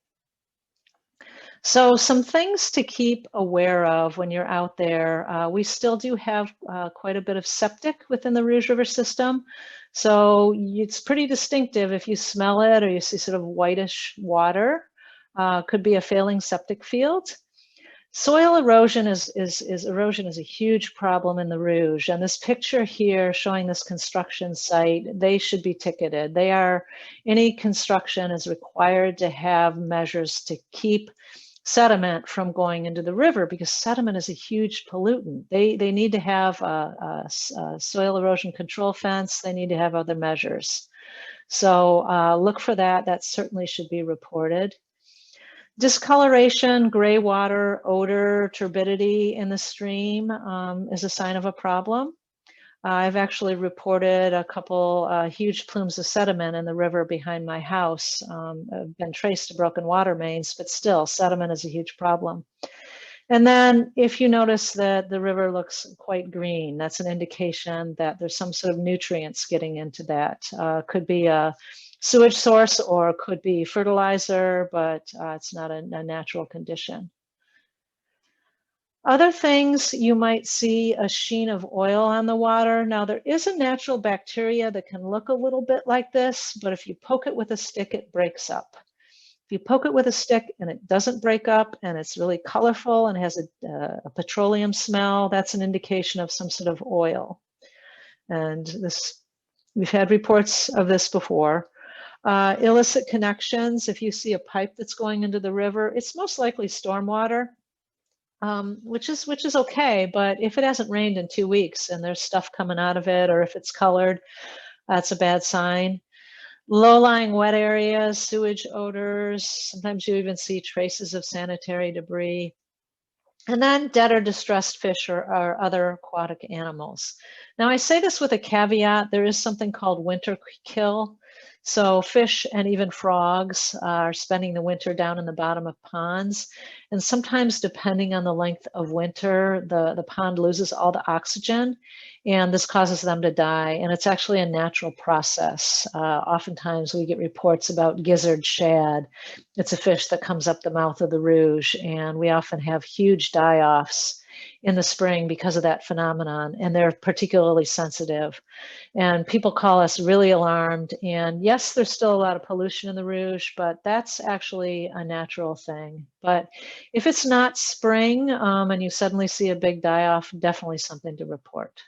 So some things to keep aware of when you're out there. We still do have quite a bit of septic within the Rouge River system. So it's pretty distinctive if you smell it or you see sort of whitish water. Could be a failing septic field. Soil erosion is a huge problem in the Rouge, and this picture here showing this construction site, they should be ticketed. Any construction is required to have measures to keep sediment from going into the river, because sediment is a huge pollutant. They need to have a soil erosion control fence. They need to have other measures. So look for that. That certainly should be reported. Discoloration, gray water, odor, turbidity in the stream is a sign of a problem. I've actually reported a couple huge plumes of sediment in the river behind my house. Have been traced to broken water mains, but still, sediment is a huge problem. And then if you notice that the river looks quite green, that's an indication that there's some sort of nutrients getting into that. Could be a sewage source or could be fertilizer, but it's not a natural condition. Other things, you might see a sheen of oil on the water. Now, there is a natural bacteria that can look a little bit like this, but if you poke it with a stick, it breaks up. If you poke it with a stick and it doesn't break up and it's really colorful and has a petroleum smell, that's an indication of some sort of oil. And we've had reports of this before. Illicit connections, if you see a pipe that's going into the river, it's most likely stormwater, which is okay, but if it hasn't rained in 2 weeks and there's stuff coming out of it, or if it's colored, that's a bad sign. Low-lying wet areas, sewage odors, sometimes you even see traces of sanitary debris. And then dead or distressed fish or other aquatic animals. Now, I say this with a caveat. There is something called winter kill. So fish and even frogs are spending the winter down in the bottom of ponds. And sometimes, depending on the length of winter, the pond loses all the oxygen, and this causes them to die. And it's actually a natural process. Oftentimes we get reports about gizzard shad. It's a fish that comes up the mouth of the Rouge, and we often have huge die-offs in the spring because of that phenomenon, and they're particularly sensitive. And people call us really alarmed. And yes, there's still a lot of pollution in the Rouge, but that's actually a natural thing. But if it's not spring and you suddenly see a big die-off, definitely something to report.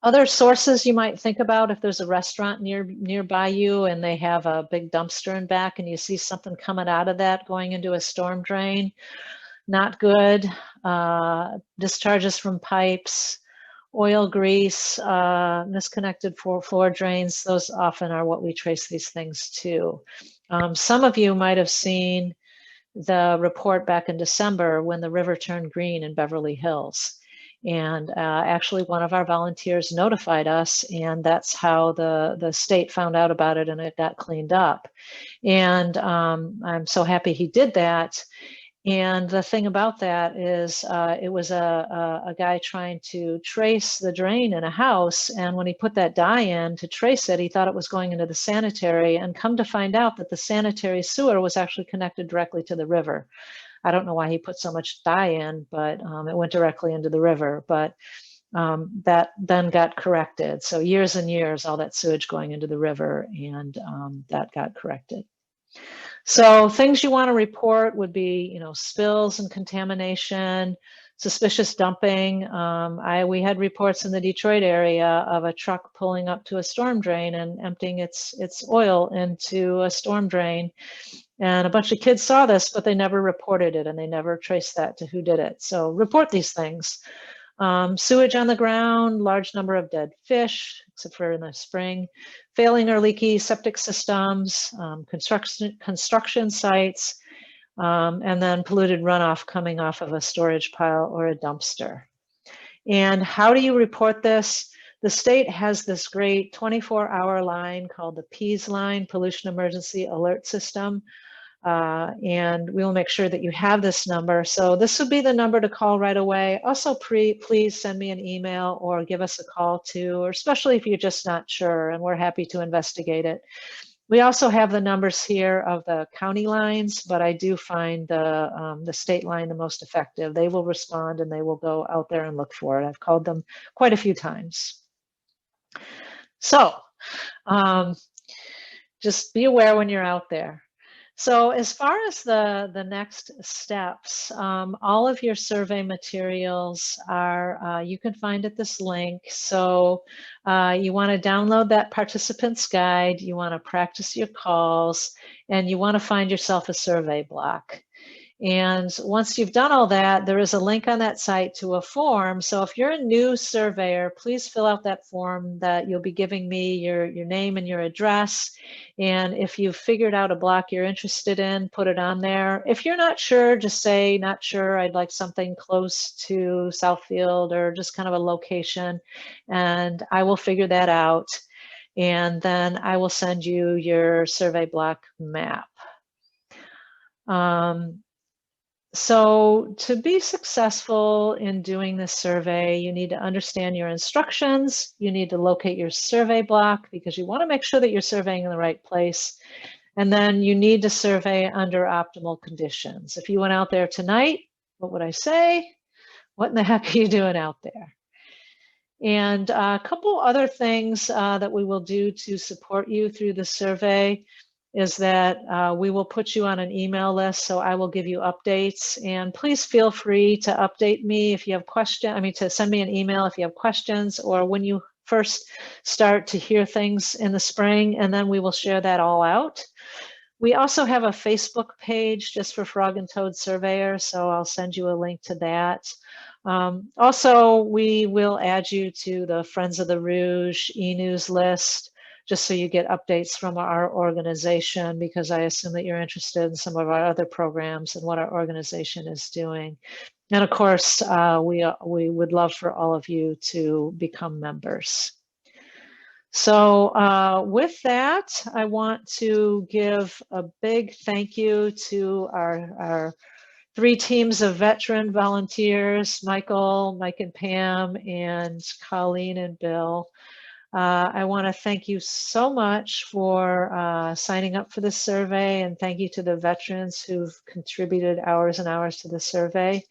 Other sources you might think about: if there's a restaurant nearby you and they have a big dumpster in back and you see something coming out of that going into a storm drain, not good. Discharges from pipes, oil, grease, misconnected floor drains, those often are what we trace these things to. Some of you might have seen the report back in December when the river turned green in Beverly Hills. And actually one of our volunteers notified us, and that's how the state found out about it and it got cleaned up. And I'm so happy he did that. And the thing about that is it was a guy trying to trace the drain in a house. And when he put that dye in to trace it, he thought it was going into the sanitary, and come to find out that the sanitary sewer was actually connected directly to the river. I don't know why he put so much dye in, but it went directly into the river. But that then got corrected. So years and years, all that sewage going into the river, and that got corrected. So things you want to report would be, spills and contamination, suspicious dumping. We had reports in the Detroit area of a truck pulling up to a storm drain and emptying its oil into a storm drain. And a bunch of kids saw this, but they never reported it, and they never traced that to who did it. So report these things. Sewage on the ground, large number of dead fish, except for in the spring, failing or leaky septic systems, construction sites, and then polluted runoff coming off of a storage pile or a dumpster. And how do you report this? The state has this great 24-hour line called the PEAS line, Pollution Emergency Alert System. And we will make sure that you have this number. So this would be the number to call right away. Also, please send me an email or give us a call too, or especially if you're just not sure, and we're happy to investigate it. We also have the numbers here of the county lines, but I do find the state line the most effective. They will respond and they will go out there and look for it. I've called them quite a few times. So just be aware when you're out there. So as far as the next steps, all of your survey materials are, you can find at this link. So you want to download that participant's guide, you want to practice your calls, and you want to find yourself a survey block. And once you've done all that, there is a link on that site to a form. So if you're a new surveyor, please fill out that form that you'll be giving me your name and your address. And if you've figured out a block you're interested in, put it on there. If you're not sure, just say, not sure, I'd like something close to Southfield or just kind of a location, and I will figure that out. And then I will send you your survey block map. So to be successful in doing this survey, you need to understand your instructions. You need to locate your survey block because you want to make sure that you're surveying in the right place. And then you need to survey under optimal conditions. If you went out there tonight, what would I say? What in the heck are you doing out there? And a couple other things that we will do to support you through the survey is that we will put you on an email list, so I will give you updates. And please feel free to update me if you have questions, to send me an email if you have questions, or when you first start to hear things in the spring, and then we will share that all out. We also have a Facebook page just for Frog and Toad Surveyors, so I'll send you a link to that. Also, we will add you to the Friends of the Rouge e-news list, just so you get updates from our organization, because I assume that you're interested in some of our other programs and what our organization is doing. And of course, we would love for all of you to become members. So with that, I want to give a big thank you to our 3 teams of veteran volunteers, Michael, Mike and Pam, and Colleen and Bill. I want to thank you so much for signing up for this survey, and thank you to the veterans who've contributed hours and hours to the survey,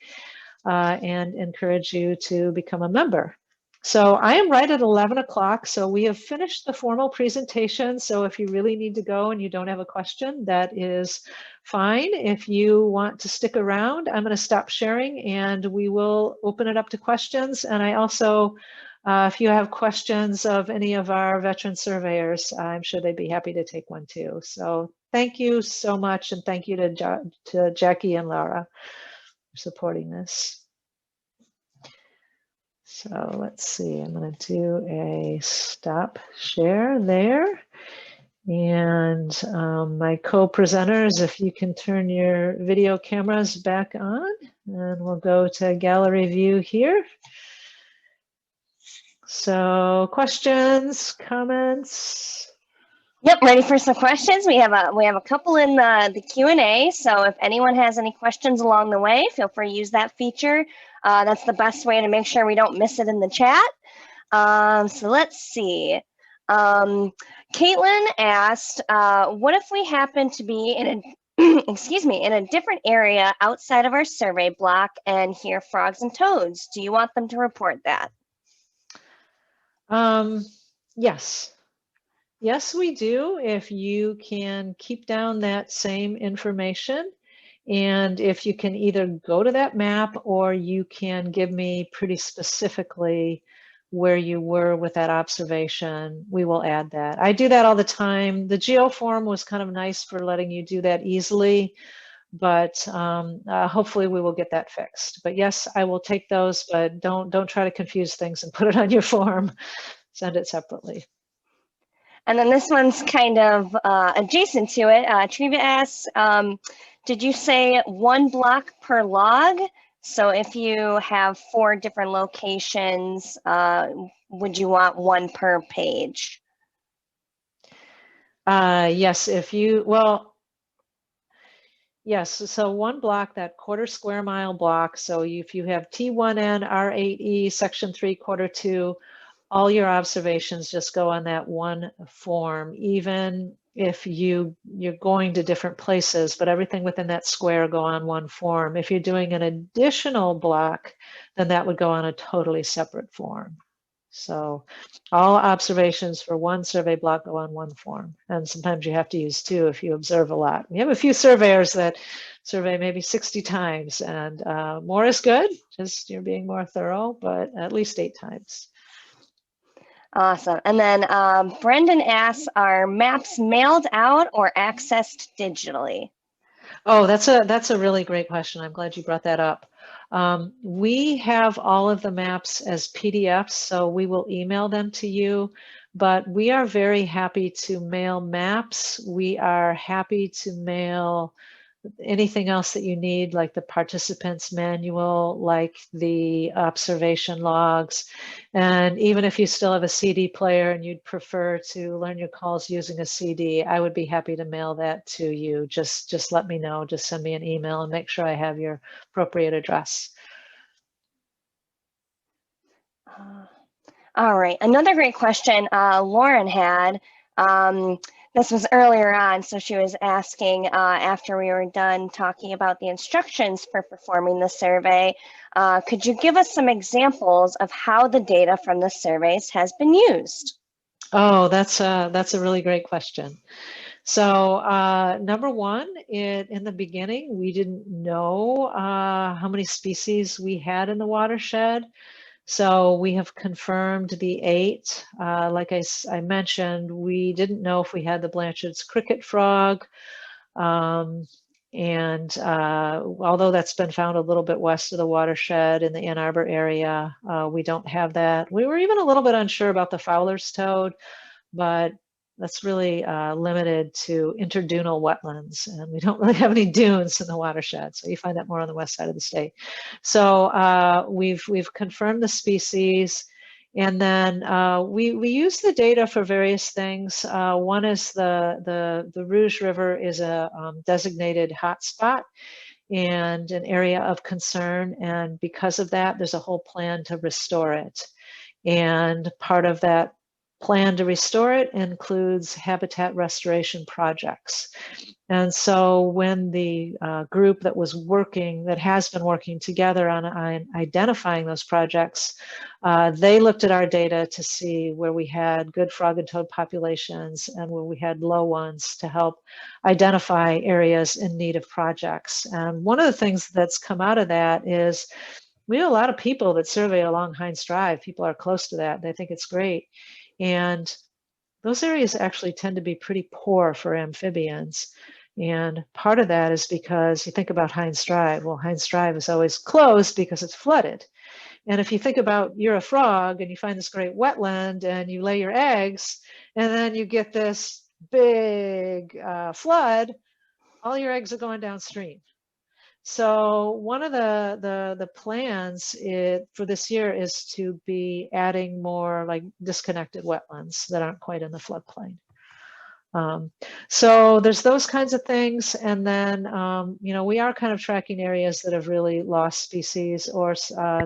and encourage you to become a member. So I am right at 11 o'clock, so we have finished the formal presentation. So if you really need to go and you don't have a question, that is fine. If you want to stick around, I'm going to stop sharing and we will open it up to questions. And I also, if you have questions of any of our veteran surveyors, I'm sure they'd be happy to take one too. So thank you so much, and thank you to Jackie and Laura for supporting this. So let's see, I'm going to do a stop share there. And my co-presenters, if you can turn your video cameras back on, and we'll go to gallery view here. So questions, comments? Yep, ready for some questions. We have a couple in the Q&A. So if anyone has any questions along the way, feel free to use that feature. That's the best way to make sure we don't miss it in the chat. So let's see. Caitlin asked, what if we happen to be in a excuse me, in a different area outside of our survey block and hear frogs and toads? Do you want them to report that? Yes. Yes, we do. If you can keep down that same information, and if you can either go to that map or you can give me pretty specifically where you were with that observation, we will add that. I do that all the time. The geoform was kind of nice for letting you do that easily, but hopefully we will get that fixed. But yes, I will take those, but don't try to confuse things and put it on your form. Send it separately. And then this one's kind of adjacent to it. Treva asks, did you say 1 block per log? So if you have 4 different locations, would you want 1 per page? Yes, yes, so 1 block, that 1/4 square mile block. So if you have T1N, R8E, section 3/4 2, all your observations just go on that 1 form, even if you're going to different places, but everything within that square go on 1 form. If you're doing an additional block, then that would go on a totally separate form. So all observations for 1 survey block go on 1 form. And sometimes you have to use 2 if you observe a lot. We have a few surveyors that survey maybe 60 times, and more is good, just you're being more thorough, but at least 8 times. Awesome. And then Brendan asks, are maps mailed out or accessed digitally? Oh, that's a really great question. I'm glad you brought that up. We have all of the maps as PDFs, so we will email them to you, but we are very happy to mail maps. We are happy to mail anything else that you need, like the participants manual, like the observation logs. And even if you still have a CD player and you'd prefer to learn your calls using a CD, I would be happy to mail that to you. Just let me know, just send me an email and make sure I have your appropriate address. All right, another great question Lauren had. This was earlier on, so she was asking after we were done talking about the instructions for performing the survey, could you give us some examples of how the data from the surveys has been used? Oh, that's a really great question. So number one, in the beginning, we didn't know how many species we had in the watershed. So we have confirmed the 8. Like I mentioned, we didn't know if we had the Blanchard's cricket frog. And although that's been found a little bit west of the watershed in the Ann Arbor area, we don't have that. We were even a little bit unsure about the Fowler's toad, but that's really limited to interdunal wetlands, and we don't really have any dunes in the watershed, so you find that more on the west side of the state. So we've confirmed the species, And then we use the data for various things. One is the Rouge River is a designated hotspot and an area of concern. And because of that, there's a whole plan to restore it. And part of that plan to restore it includes habitat restoration projects. And so when the group that has been working together on identifying those projects, they looked at our data to see where we had good frog and toad populations and where we had low ones to help identify areas in need of projects. And one of the things that's come out of that is we have a lot of people that survey along Hines Drive. People are close to that. They think it's great. And those areas actually tend to be pretty poor for amphibians. And part of that is because you think about Hines Drive. Well, Hines Drive is always closed because it's flooded. And if you think about you're a frog and you find this great wetland and you lay your eggs and then you get this big flood, all your eggs are going downstream. So one of the plans for this year is to be adding more like disconnected wetlands that aren't quite in the floodplain. So there's those kinds of things. And then, we are kind of tracking areas that have really lost species or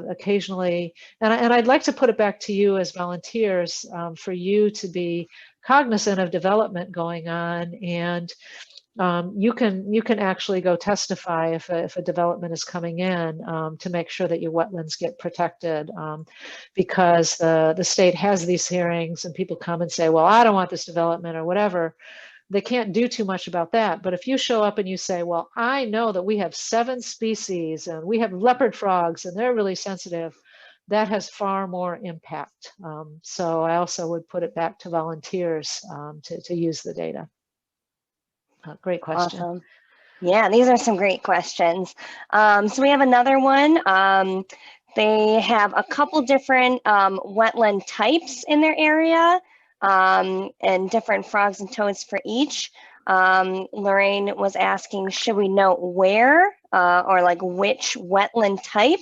occasionally, and I'd like to put it back to you as volunteers for you to be cognizant of development going on. And you can actually go testify if a development is coming in to make sure that your wetlands get protected, because the state has these hearings and people come and say, well, I don't want this development or whatever. They can't do too much about that. But if you show up and you say, well, I know that we have 7 species and we have leopard frogs and they're really sensitive, that has far more impact. So I also would put it back to volunteers to use the data. Great question. Awesome. Yeah, these are some great questions. So we have another one. They have a couple different wetland types in their area and different frogs and toads for each. Lorraine was asking, should we note where or like which wetland type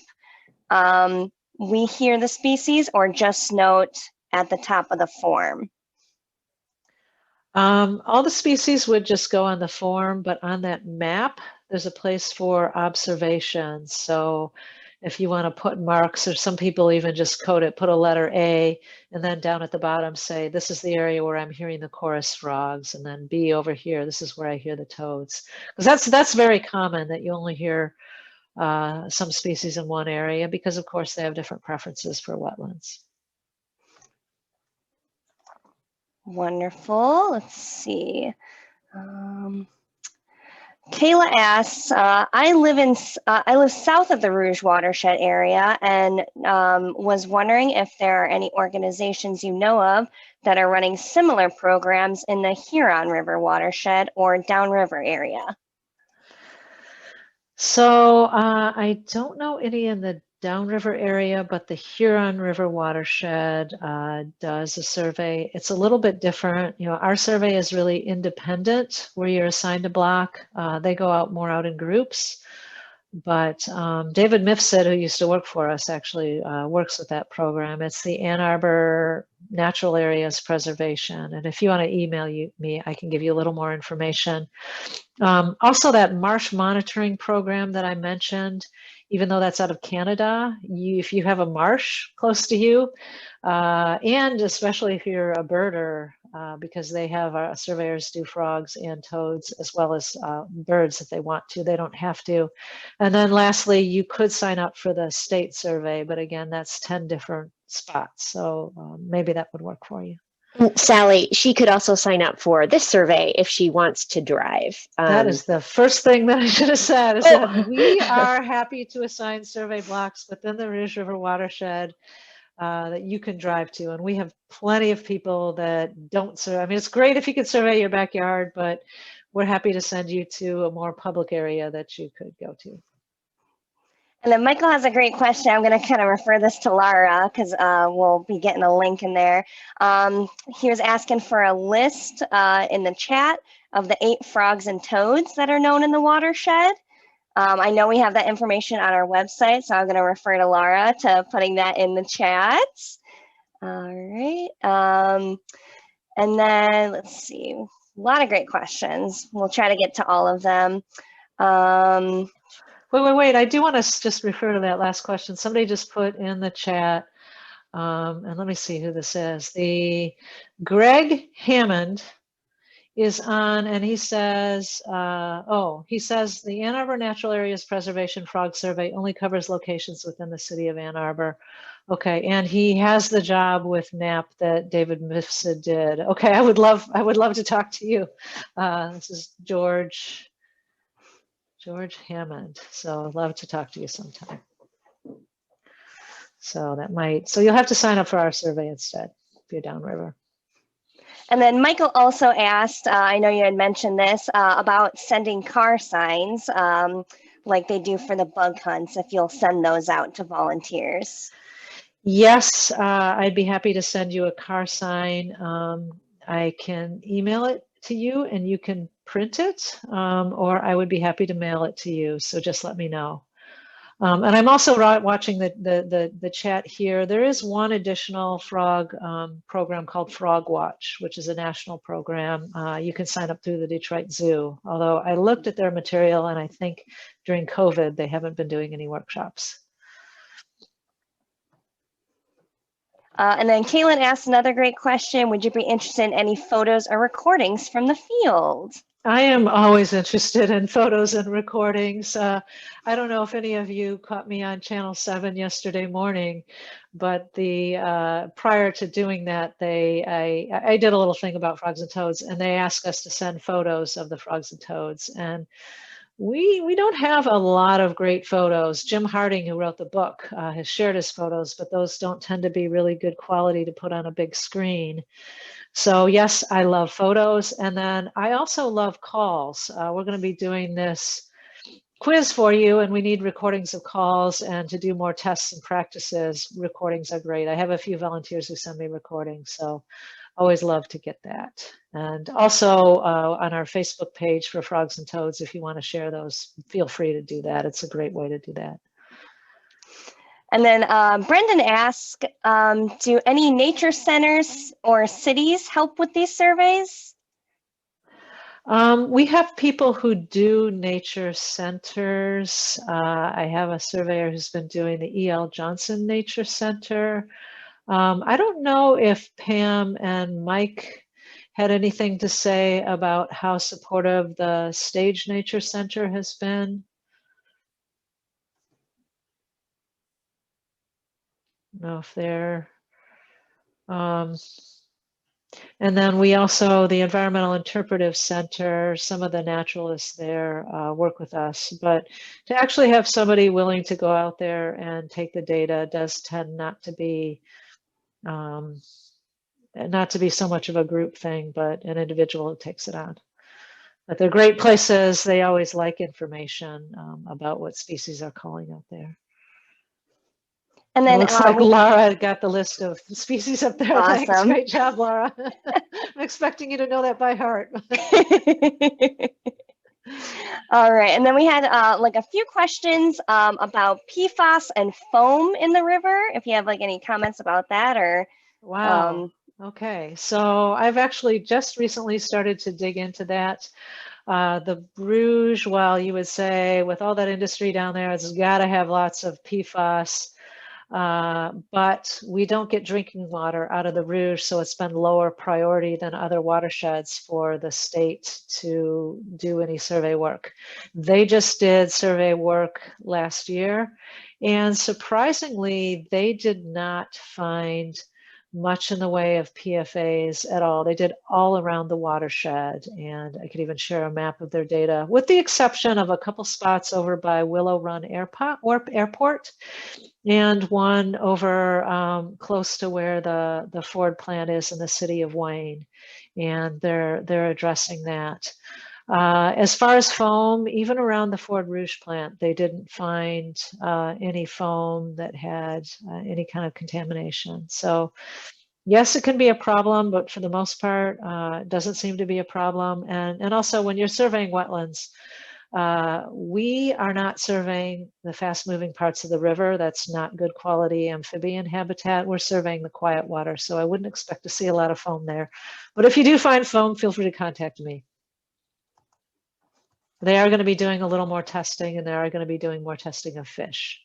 we hear the species, or just note at the top of the form? All the species would just go on the form, but on that map, there's a place for observations. So if you want to put marks, or some people even just code it, put a letter A, and then down at the bottom say, this is the area where I'm hearing the chorus frogs, and then B over here, this is where I hear the toads. Because that's very common that you only hear some species in one area, because of course they have different preferences for wetlands. Wonderful. Let's see. Kayla asks, I live south of the Rouge watershed area and was wondering if there are any organizations you know of that are running similar programs in the Huron River watershed or downriver area. So I don't know any in the downriver area, but the Huron River watershed does a survey. It's a little bit different. Our survey is really independent, where you're assigned a block. They go out more out in groups. But David Mifsud, who used to work for us, actually works with that program. It's the Ann Arbor Natural Areas Preservation. And if you want to email me, I can give you a little more information. Also, that marsh monitoring program that I mentioned, even though that's out of Canada, if you have a marsh close to you, and especially if you're a birder, because they have surveyors do frogs and toads as well as birds if they want to. They don't have to. And then lastly, you could sign up for the state survey, but again, that's 10 different spots. So maybe that would work for you. Sally, she could also sign up for this survey if she wants to drive. That is the first thing that I should have said, is that we are happy to assign survey blocks within the Rouge River watershed that you can drive to. And we have plenty of people that don't survey. I mean, it's great if you could survey your backyard, but we're happy to send you to a more public area that you could go to. And then Michael has a great question. I'm going to kind of refer this to Lara because we'll be getting a link in there. He was asking for a list in the chat of the 8 frogs and toads that are known in the watershed. I know we have that information on our website, so I'm going to refer to Lara to putting that in the chat. All right. And then let's see, a lot of great questions. We'll try to get to all of them. Wait. I do want to just refer to that last question. Somebody just put in the chat, and let me see who this is. The Greg Hammond is on, and he says, he says the Ann Arbor Natural Areas Preservation Frog Survey only covers locations within the city of Ann Arbor. Okay, and he has the job with NAP that David Mifsud did. Okay, I would love to talk to you. This is George Hammond. So I'd love to talk to you sometime. So you'll have to sign up for our survey instead if you're downriver. And then Michael also asked, I know you had mentioned this, about sending car signs like they do for the bug hunts, if you'll send those out to volunteers. Yes, I'd be happy to send you a car sign. I can email it to you and you can print it, or I would be happy to mail it to you. So just let me know. And I'm also watching the chat here. There is one additional frog program called Frog Watch, which is a national program. You can sign up through the Detroit Zoo. Although I looked at their material and I think during COVID, they haven't been doing any workshops. And then Caitlin asked another great question. Would you be interested in any photos or recordings from the field? I am always interested in photos and recordings. I don't know if any of you caught me on Channel 7 yesterday morning, but prior to doing that, I did a little thing about frogs and toads, and they asked us to send photos of the frogs and toads. And we don't have a lot of great photos. Jim Harding, who wrote the book, has shared his photos, but those don't tend to be really good quality to put on a big screen. So yes, I love photos. And then I also love calls. We're going to be doing this quiz for you, and we need recordings of calls. And to do more tests and practices, recordings are great. I have a few volunteers who send me recordings, so always love to get that. And also on our Facebook page for Frogs and Toads, if you want to share those, feel free to do that. It's a great way to do that. And then Brendan asked, do any nature centers or cities help with these surveys? We have people who do nature centers. I have a surveyor who's been doing the E.L. Johnson Nature Center. I don't know if Pam and Mike had anything to say about how supportive the Stage Nature Center has been. Know if they're and then we also, the Environmental Interpretive Center, some of the naturalists there work with us, but to actually have somebody willing to go out there and take the data does tend not to be so much of a group thing, but an individual who takes it on. But they're great places. They always like information about what species are calling out there. And then it looks like Laura got the list of species up there. Awesome. Thanks. Great job, Laura. I'm expecting you to know that by heart. All right. And then we had like a few questions about PFAS and foam in the river. If you have like any comments about that or. Wow. Okay. So I've actually just recently started to dig into that. The Rouge, well, you would say with all that industry down there, it's got to have lots of PFAS. But we don't get drinking water out of the Rouge, so it's been lower priority than other watersheds for the state to do any survey work. They just did survey work last year, and surprisingly, they did not find much in the way of PFAs at all. They did all around the watershed, and I could even share a map of their data, with the exception of a couple spots over by Willow Run Airport, and one over close to where the Ford plant is in the city of Wayne, and they're addressing that. As far as foam, even around the Ford Rouge plant, they didn't find any foam that had any kind of contamination. So yes, it can be a problem, but for the most part, it doesn't seem to be a problem. And also when you're surveying wetlands, We are not surveying the fast-moving parts of the river. That's not good quality amphibian habitat. We're surveying the quiet water, so I wouldn't expect to see a lot of foam there. But if you do find foam, feel free to contact me. They are going to be doing a little more testing, and they are going to be doing more testing of fish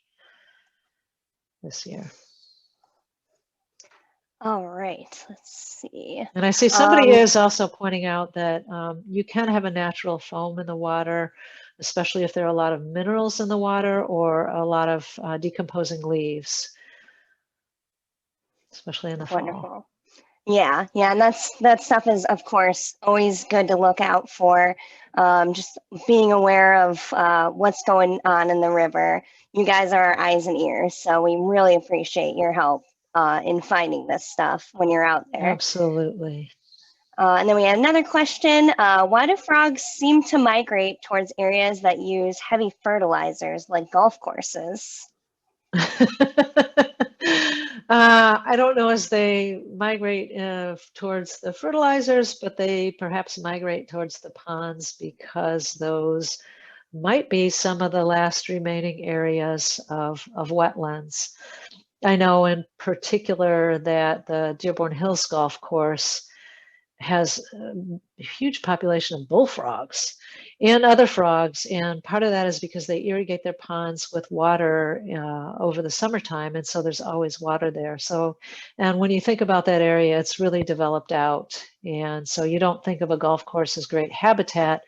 this year. All right, let's see. And I see somebody is also pointing out that you can have a natural foam in the water, especially if there are a lot of minerals in the water or a lot of decomposing leaves, especially in the Wonderful. fall. Yeah, and that stuff is, of course, always good to look out for. Just being aware of what's going on in the river. You guys are our eyes and ears, so we really appreciate your help in finding this stuff when you're out there. Absolutely. And then we had another question. Why do frogs seem to migrate towards areas that use heavy fertilizers like golf courses? I don't know as they migrate towards the fertilizers, but they perhaps migrate towards the ponds because those might be some of the last remaining areas of wetlands. I know in particular that the Dearborn Hills Golf Course has a huge population of bullfrogs and other frogs, and part of that is because they irrigate their ponds with water over the summertime, and so there's always water there. So, and when you think about that area, it's really developed out, and so you don't think of a golf course as great habitat.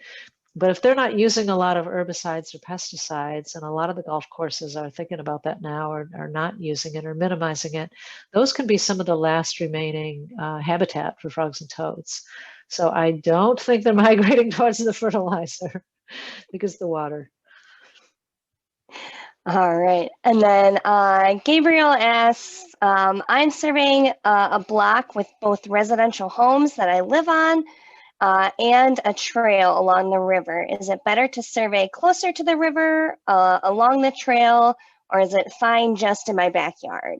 But if they're not using a lot of herbicides or pesticides, and a lot of the golf courses are thinking about that now, or are not using it or minimizing it, those can be some of the last remaining habitat for frogs and toads. So I don't think they're migrating towards the fertilizer because of the water. All right. And then Gabriel asks, I'm surveying a block with both residential homes that I live on and a trail along the river. Is it better to survey closer to the river, along the trail, or is it fine just in my backyard?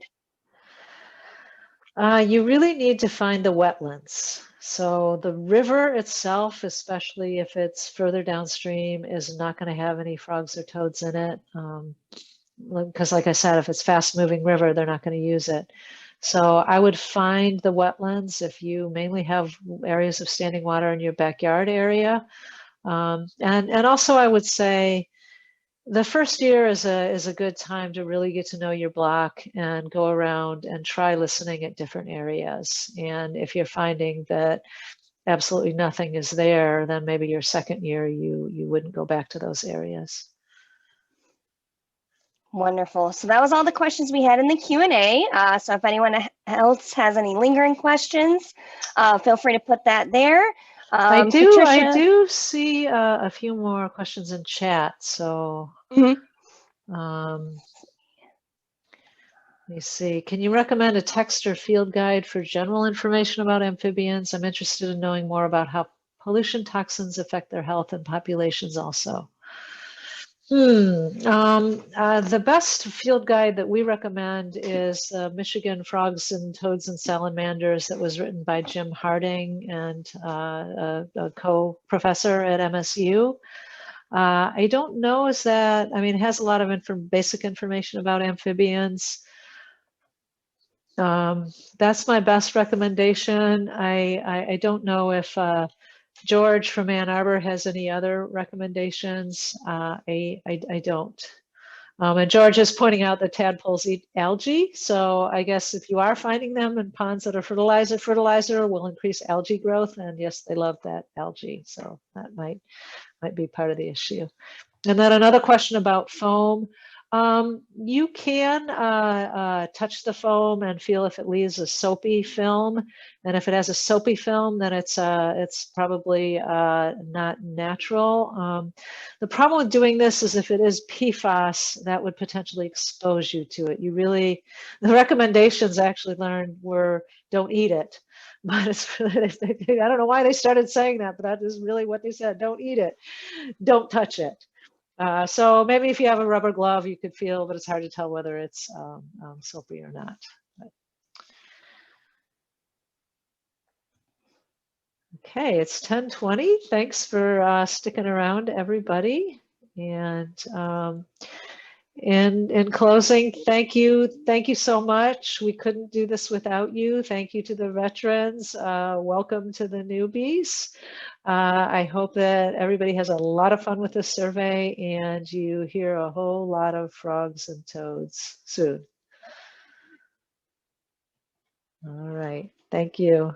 You really need to find the wetlands. So the river itself, especially if it's further downstream, is not going to have any frogs or toads in it. Because like I said, if it's fast moving river, they're not going to use it. So I would find the wetlands if you mainly have areas of standing water in your backyard area. And also I would say the first year is a good time to really get to know your block and go around and try listening at different areas. And if you're finding that absolutely nothing is there, then maybe your second year you wouldn't go back to those areas. Wonderful. So that was all the questions we had in the Q&A. So if anyone else has any lingering questions, feel free to put that there. I Patricia, do see a few more questions in chat. So let me see. Can you recommend a text or field guide for general information about amphibians? I'm interested in knowing more about how pollution toxins affect their health and populations also. The best field guide that we recommend is Michigan Frogs and Toads and Salamanders that was written by Jim Harding and a co-professor at MSU. I don't know, it has a lot of basic information about amphibians. That's my best recommendation. I don't know if George from Ann Arbor has any other recommendations. I don't. And George is pointing out that tadpoles eat algae. So I guess if you are finding them in ponds that are fertilizer will increase algae growth. And yes, they love that algae. So that might be part of the issue. And then another question about foam. You can touch the foam and feel if it leaves a soapy film, and if it has a soapy film, then it's probably not natural. The problem with doing this is if it is PFAS, that would potentially expose you to it. The recommendations I actually learned were don't eat it, but it's really, I don't know why they started saying that, but that is really what they said. Don't eat it, don't touch it. So maybe if you have a rubber glove, you could feel, but it's hard to tell whether it's soapy or not. Okay, it's 10:20. Thanks for sticking around, everybody. And in closing, thank you so much. We couldn't do this without you. Thank you to the veterans. Welcome to the newbies. I hope that everybody has a lot of fun with this survey and you hear a whole lot of frogs and toads soon. All right, thank you.